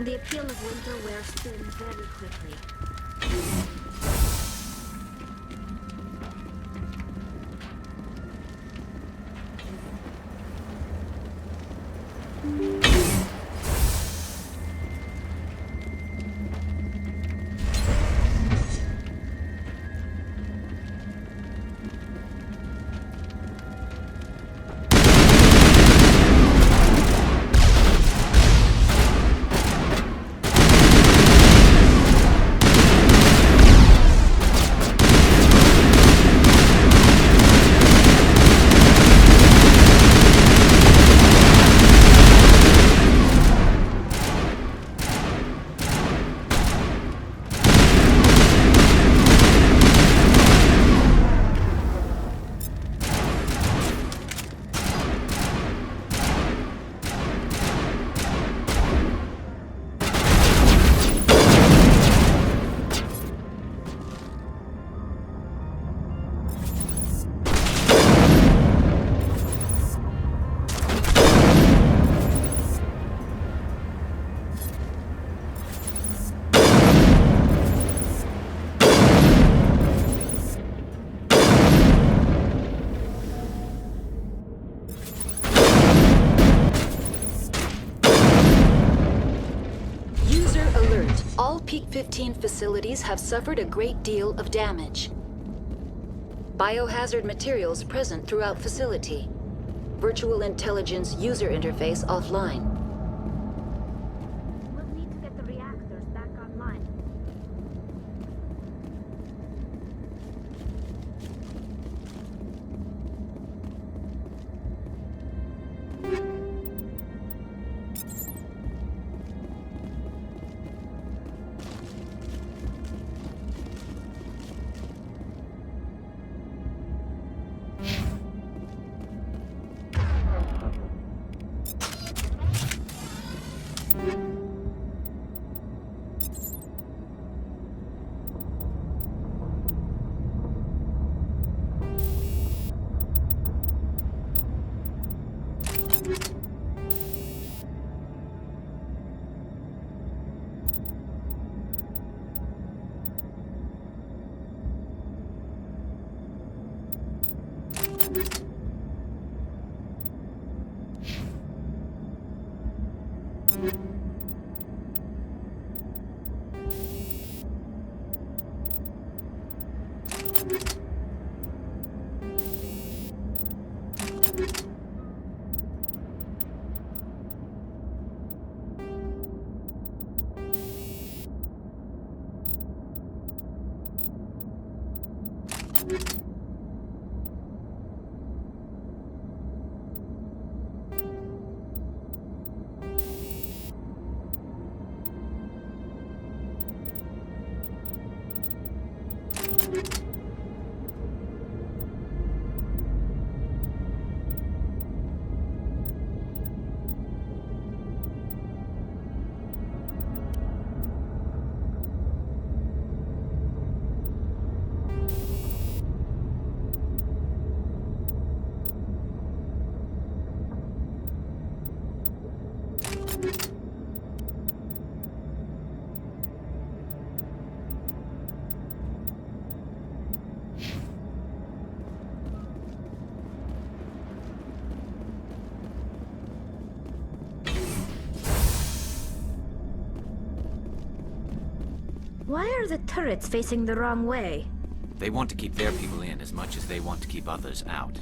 The appeal of winter wears thin very quickly. All Peak 15 facilities have suffered a great deal of damage. Biohazard materials present throughout facility. Virtual intelligence user interface offline. We'll need to get the reactors back online. Why are the turrets facing the wrong way? They want to keep their people in as much as they want to keep others out.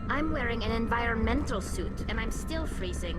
I'm wearing an environmental suit, and I'm still freezing.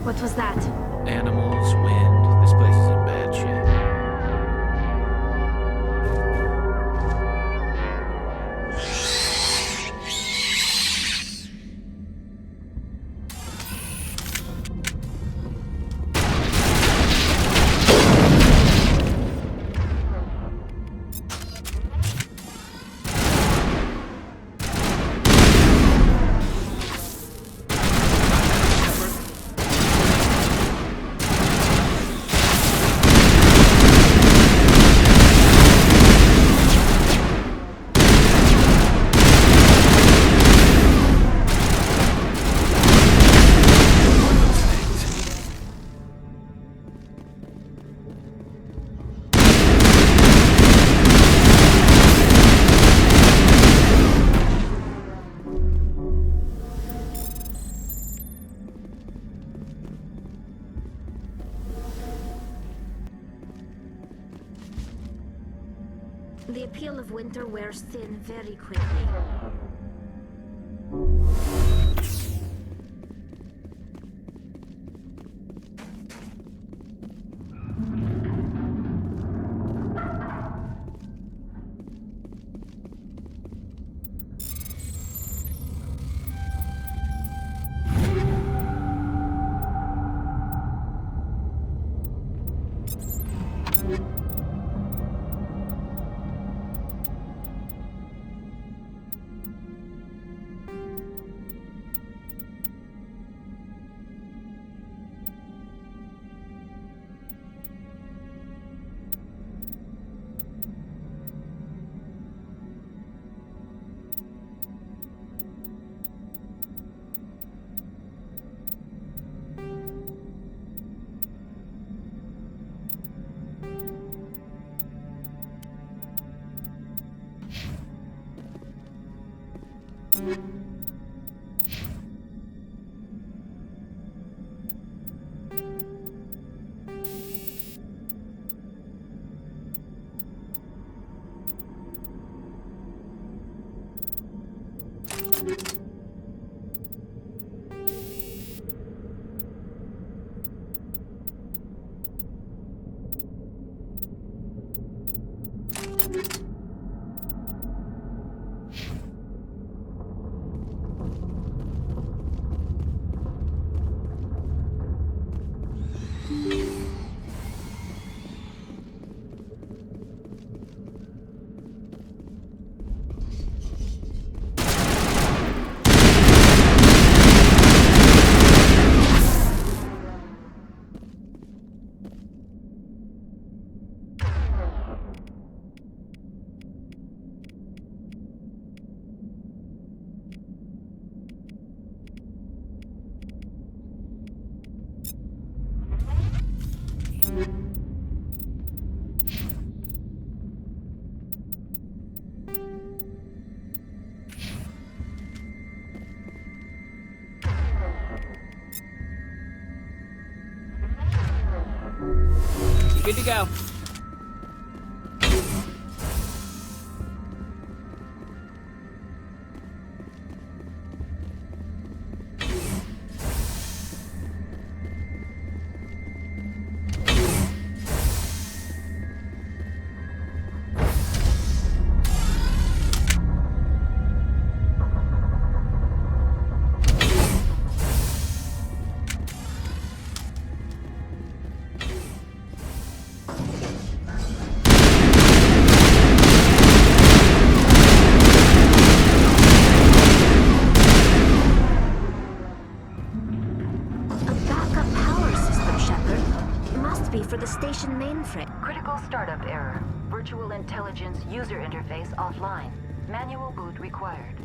What was that? Animals, wind. This place is in bad shape. The appeal of winter wears thin very quickly. Good to go. For the station mainframe. Critical startup error. Virtual intelligence user interface offline. Manual boot required.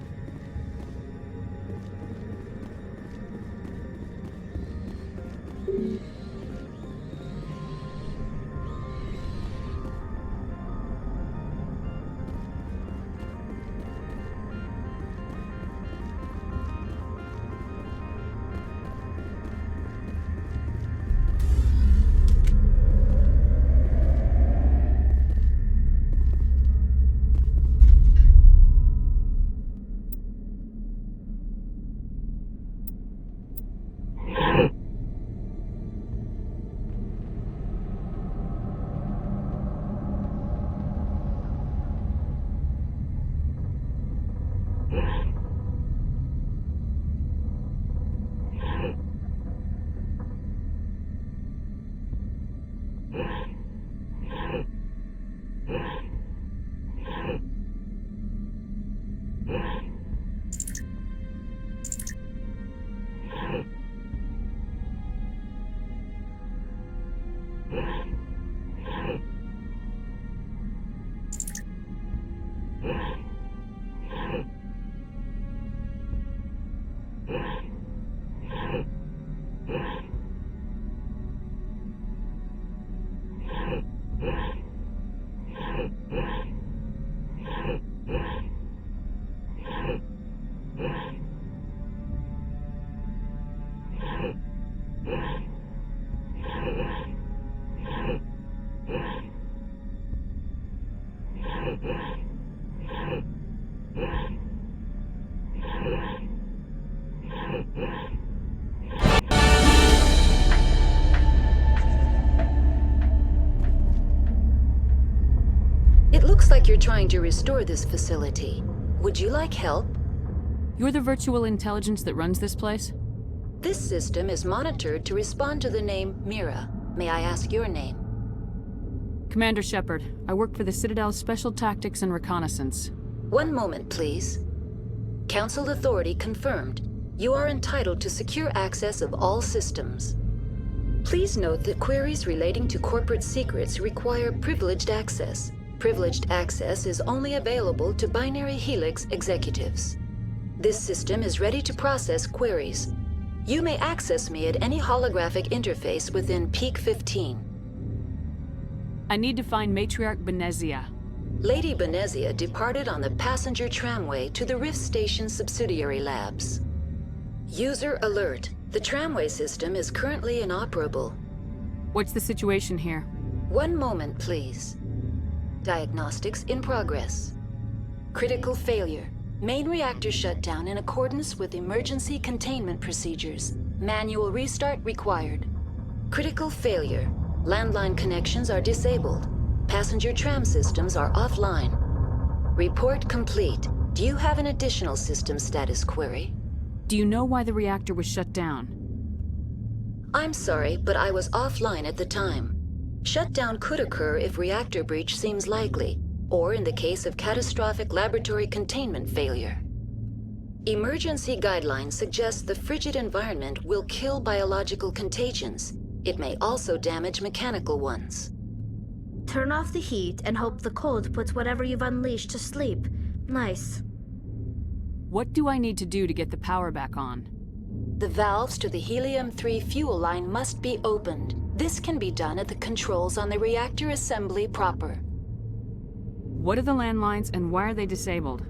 It looks like you're trying to restore this facility. Would you like help? You're the virtual intelligence that runs this place? This system is monitored to respond to the name Mira. May I ask your name? Commander Shepard. I work for the Citadel's Special Tactics and Reconnaissance. One moment, please. Council authority confirmed. You are entitled to secure access of all systems. Please note that queries relating to corporate secrets require privileged access. Privileged access is only available to Binary Helix executives. This system is ready to process queries. You may access me at any holographic interface within Peak 15. I need to find Matriarch Benezia. Lady Benezia departed on the passenger tramway to the Rift Station subsidiary labs. User alert. The tramway system is currently inoperable. What's the situation here? One moment, please. Diagnostics in progress. Critical failure. Main reactor shut down in accordance with emergency containment procedures. Manual restart required. Critical failure. Landline connections are disabled. Passenger tram systems are offline. Report complete. Do you have an additional system status query? Do you know why the reactor was shut down? I'm sorry, but I was offline at the time. Shutdown could occur if reactor breach seems likely, or in the case of catastrophic laboratory containment failure. Emergency guidelines suggest the frigid environment will kill biological contagions. It may also damage mechanical ones. Turn off the heat and hope the cold puts whatever you've unleashed to sleep. Nice. What do I need to do to get the power back on? The valves to the Helium-3 fuel line must be opened. This can be done at the controls on the reactor assembly proper. What are the landlines and why are they disabled?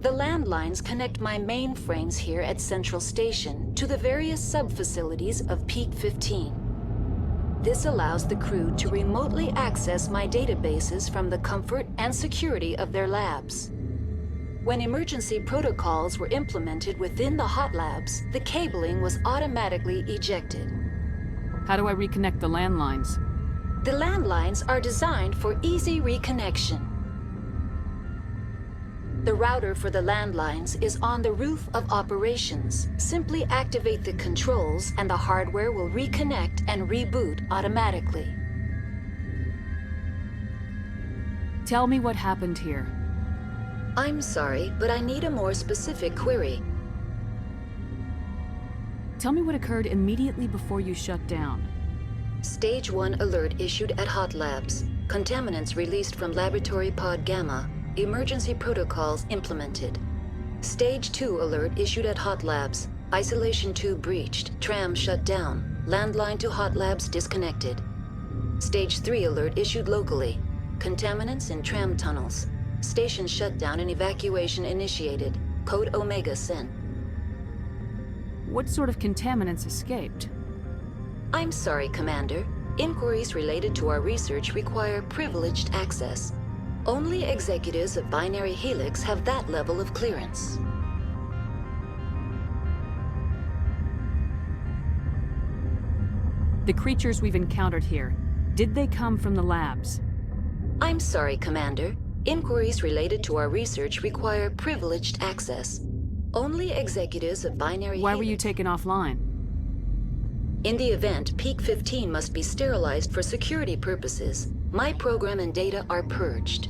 The landlines connect my mainframes here at Central Station to the various sub-facilities of Peak 15. This allows the crew to remotely access my databases from the comfort and security of their labs. When emergency protocols were implemented within the hot labs, the cabling was automatically ejected. How do I reconnect the landlines? The landlines are designed for easy reconnection. The router for the landlines is on the roof of operations. Simply activate the controls and the hardware will reconnect and reboot automatically. Tell me what happened here. I'm sorry, but I need a more specific query. Tell me what occurred immediately before you shut down. Stage 1 alert issued at Hot Labs. Contaminants released from Laboratory Pod Gamma. Emergency protocols implemented. Stage 2 alert issued at Hot Labs. Isolation tube breached. Tram shut down. Landline to Hot Labs disconnected. Stage 3 alert issued locally. Contaminants in tram tunnels. Station shutdown and evacuation initiated. Code Omega sent. What sort of contaminants escaped? I'm sorry, Commander. Inquiries related to our research require privileged access. Only executives of Binary Helix have that level of clearance. The creatures we've encountered here, did they come from the labs? I'm sorry, Commander. Inquiries related to our research require privileged access. Only executives of Binary Why Helix... were you taken offline? In the event, Peak 15 must be sterilized for security purposes. My program and data are purged.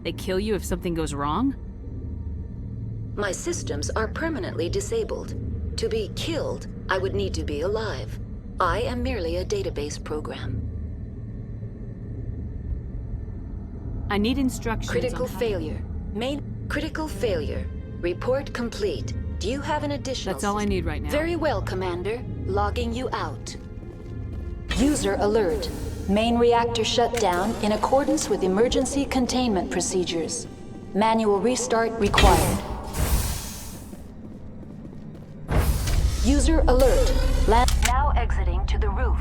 They kill you if something goes wrong? My systems are permanently disabled. To be killed, I would need to be alive. I am merely a database program. I need instructions. Critical failure. Critical failure. Report complete. Do you have an additional... That's all I need right now. Very well, Commander. Logging you out. User alert. Main reactor shut down in accordance with emergency containment procedures. Manual restart required. User alert. Now exiting to the roof.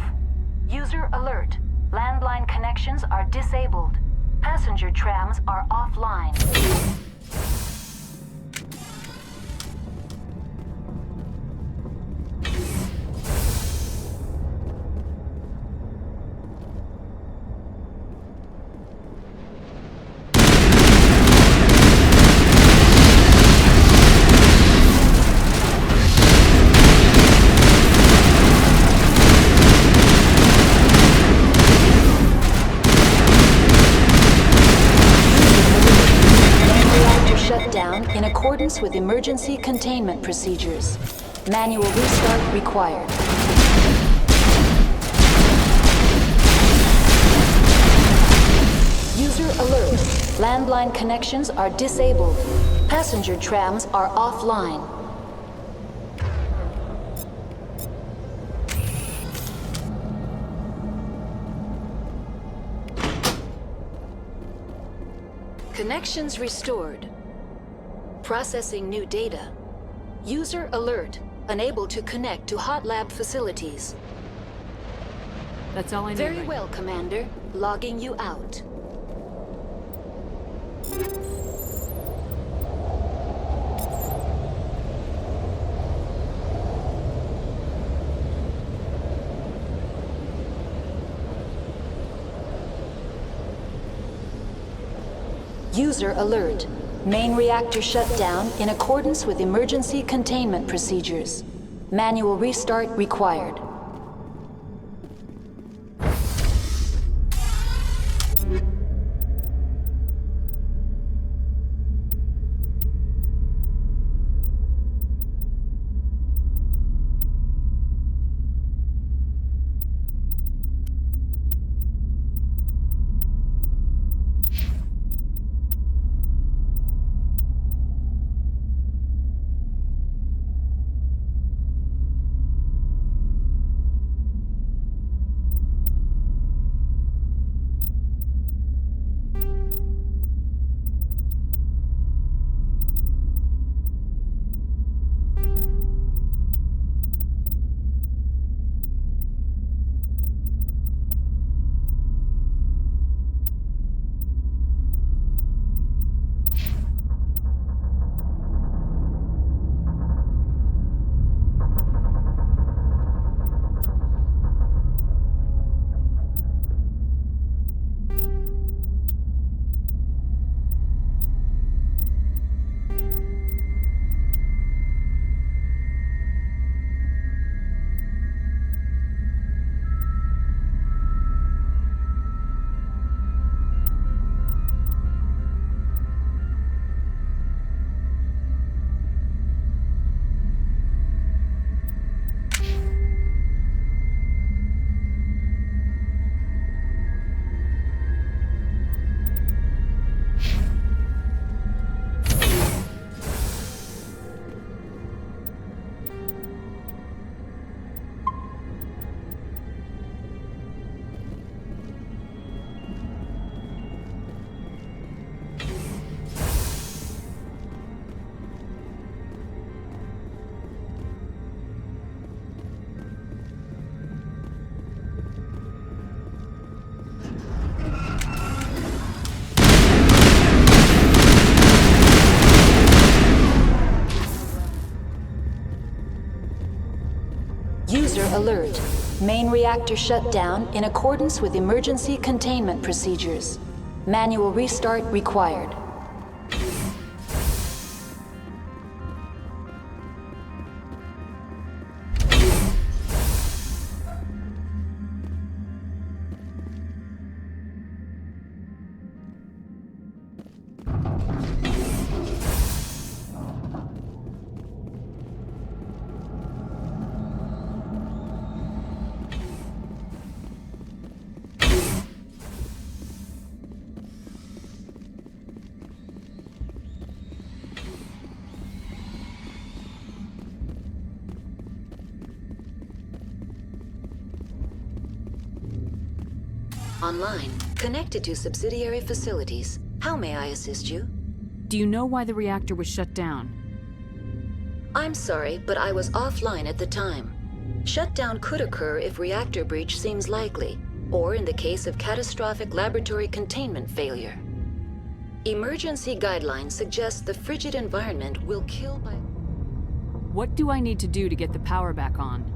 User alert. Landline connections are disabled. Passenger trams are offline. In accordance with emergency containment procedures. Manual restart required. User alert. Landline connections are disabled. Passenger trams are offline. Connections restored. Processing new data. User alert. Unable to connect to hot lab facilities. That's all I need. Very well, Commander. Logging you out. User alert. Main reactor shut down in accordance with emergency containment procedures. Manual restart required. User alert. Main reactor shut down in accordance with emergency containment procedures. Manual restart required. Online, connected to subsidiary facilities. How may I assist you? Do you know why the reactor was shut down? I'm sorry, but I was offline at the time. Shutdown could occur if reactor breach seems likely, or in the case of catastrophic laboratory containment failure. Emergency guidelines suggest the frigid environment will kill by... What do I need to do to get the power back on?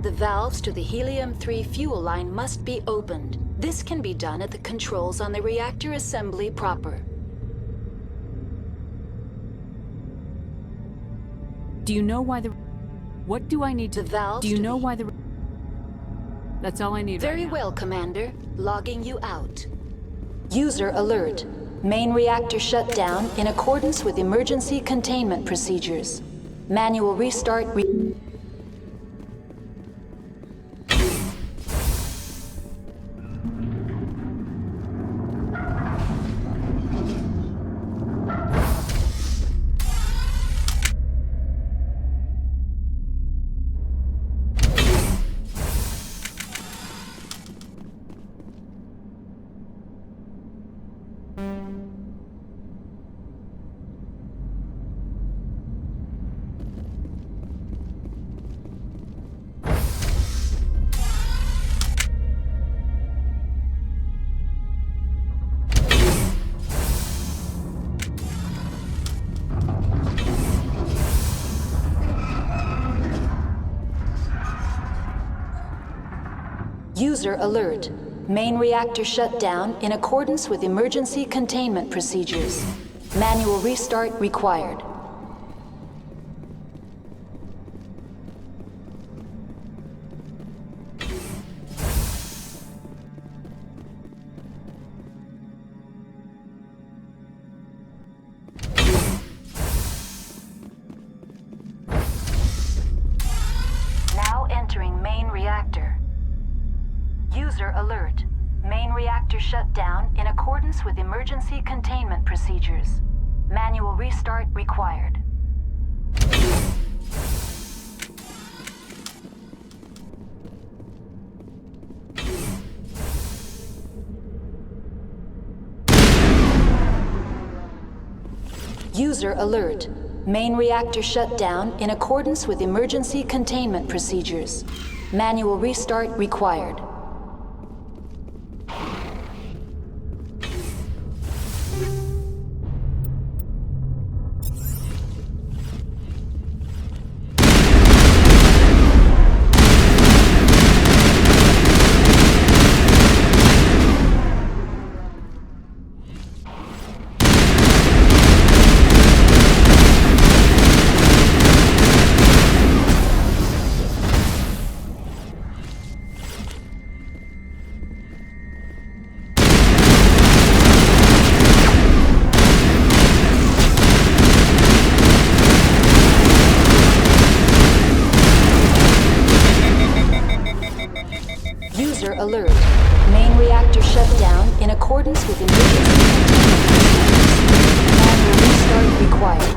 The valves to the helium-3 fuel line must be opened. This can be done at the controls on the reactor assembly proper. Do you know why the... What do I need to... The valves Do you to know the... why the... That's all I need Very right now. well, Commander. Logging you out. User alert. Main reactor shut down in accordance with emergency containment procedures. Manual restart User alert. Main reactor shut down in accordance with emergency containment procedures. Manual restart required. Now entering main reactor. User alert. Main reactor shut down in accordance with emergency containment procedures. Manual restart required. User alert. Main reactor shut down in accordance with emergency containment procedures. Manual restart required. User alert. Main reactor shut down in accordance with emergency containment procedures. Manual restart required.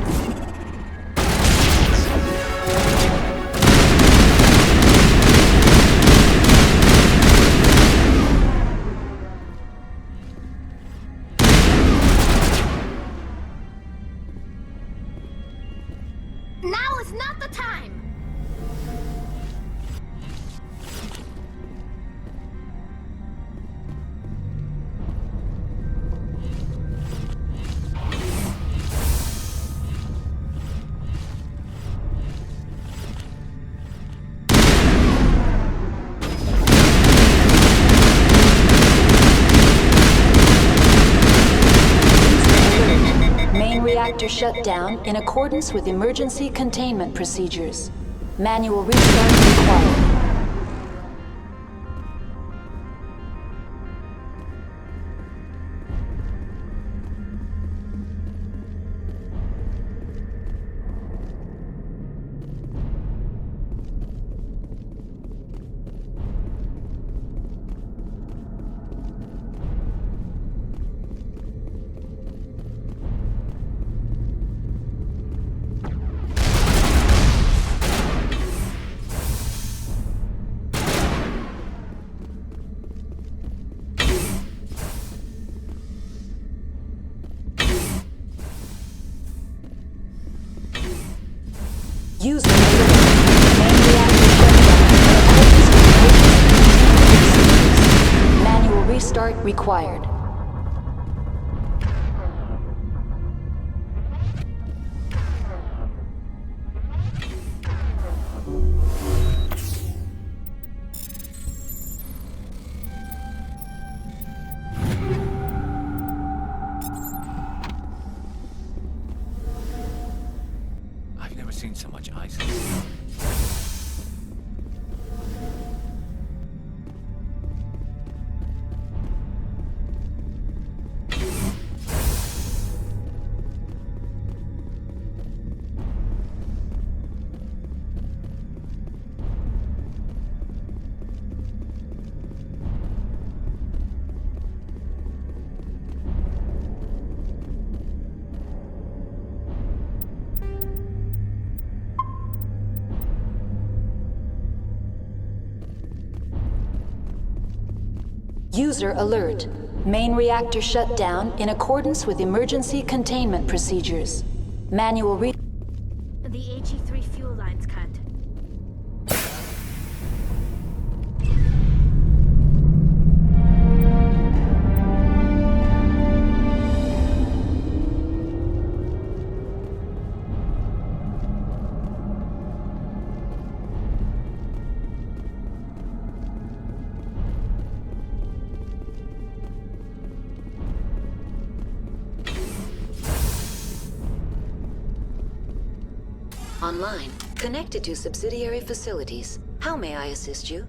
Now is not the time! reactor shut down in accordance with emergency containment procedures. Manual restart required. User manual restart required. I've never seen so much ice. User alert. Main reactor shut down in accordance with emergency containment procedures. Manual re- The HE3 fuel line's cut. Online. Connected to subsidiary facilities. How may I assist you?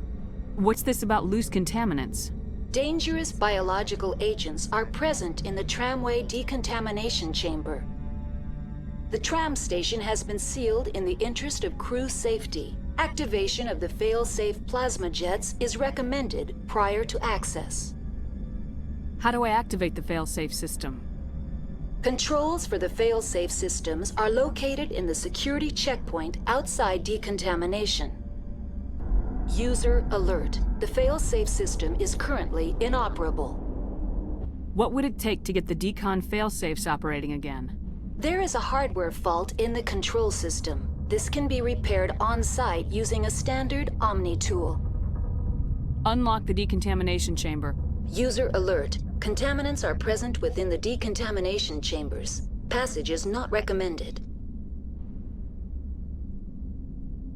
What's this about loose contaminants? Dangerous biological agents are present in the tramway decontamination chamber. The tram station has been sealed in the interest of crew safety. Activation of the fail-safe plasma jets is recommended prior to access. How do I activate the fail-safe system? Controls for the fail-safe systems are located in the security checkpoint outside decontamination. User alert. The fail-safe system is currently inoperable. What would it take to get the decon fail-safes operating again? There is a hardware fault in the control system. This can be repaired on-site using a standard Omni tool. Unlock the decontamination chamber. User alert. Contaminants are present within the decontamination chambers. Passage is not recommended.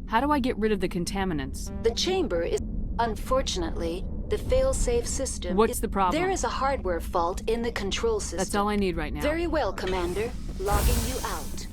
How do I get rid of the contaminants? The chamber is... Unfortunately, the fail-safe system... What's the problem? There is a hardware fault in the control system. That's all I need right now. Very well, Commander. Logging you out.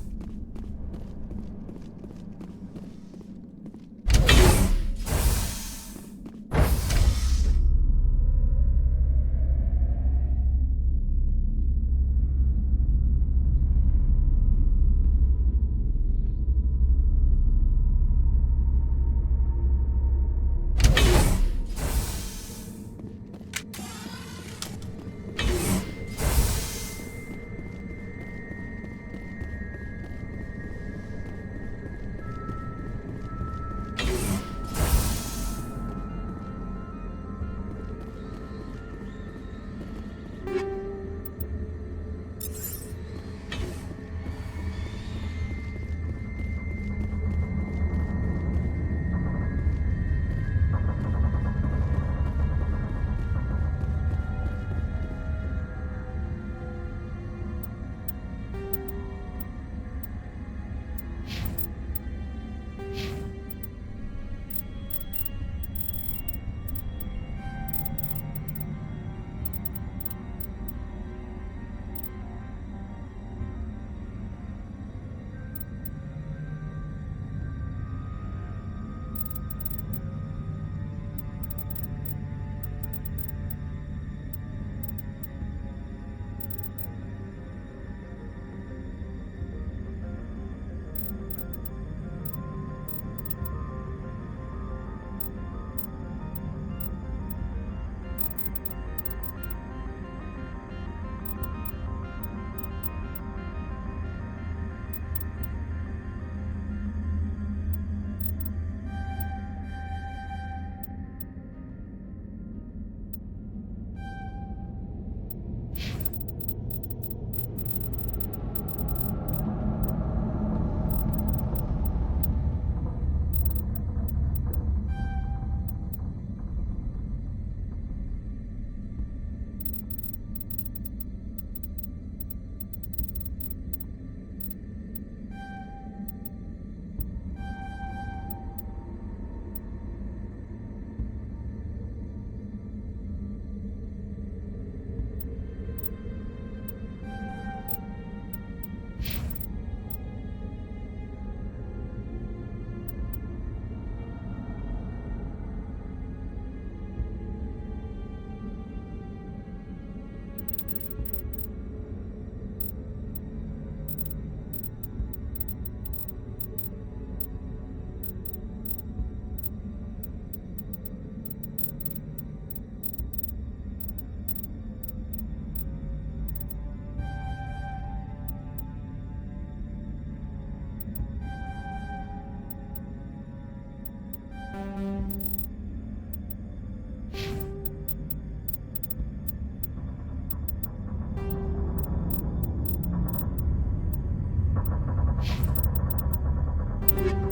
You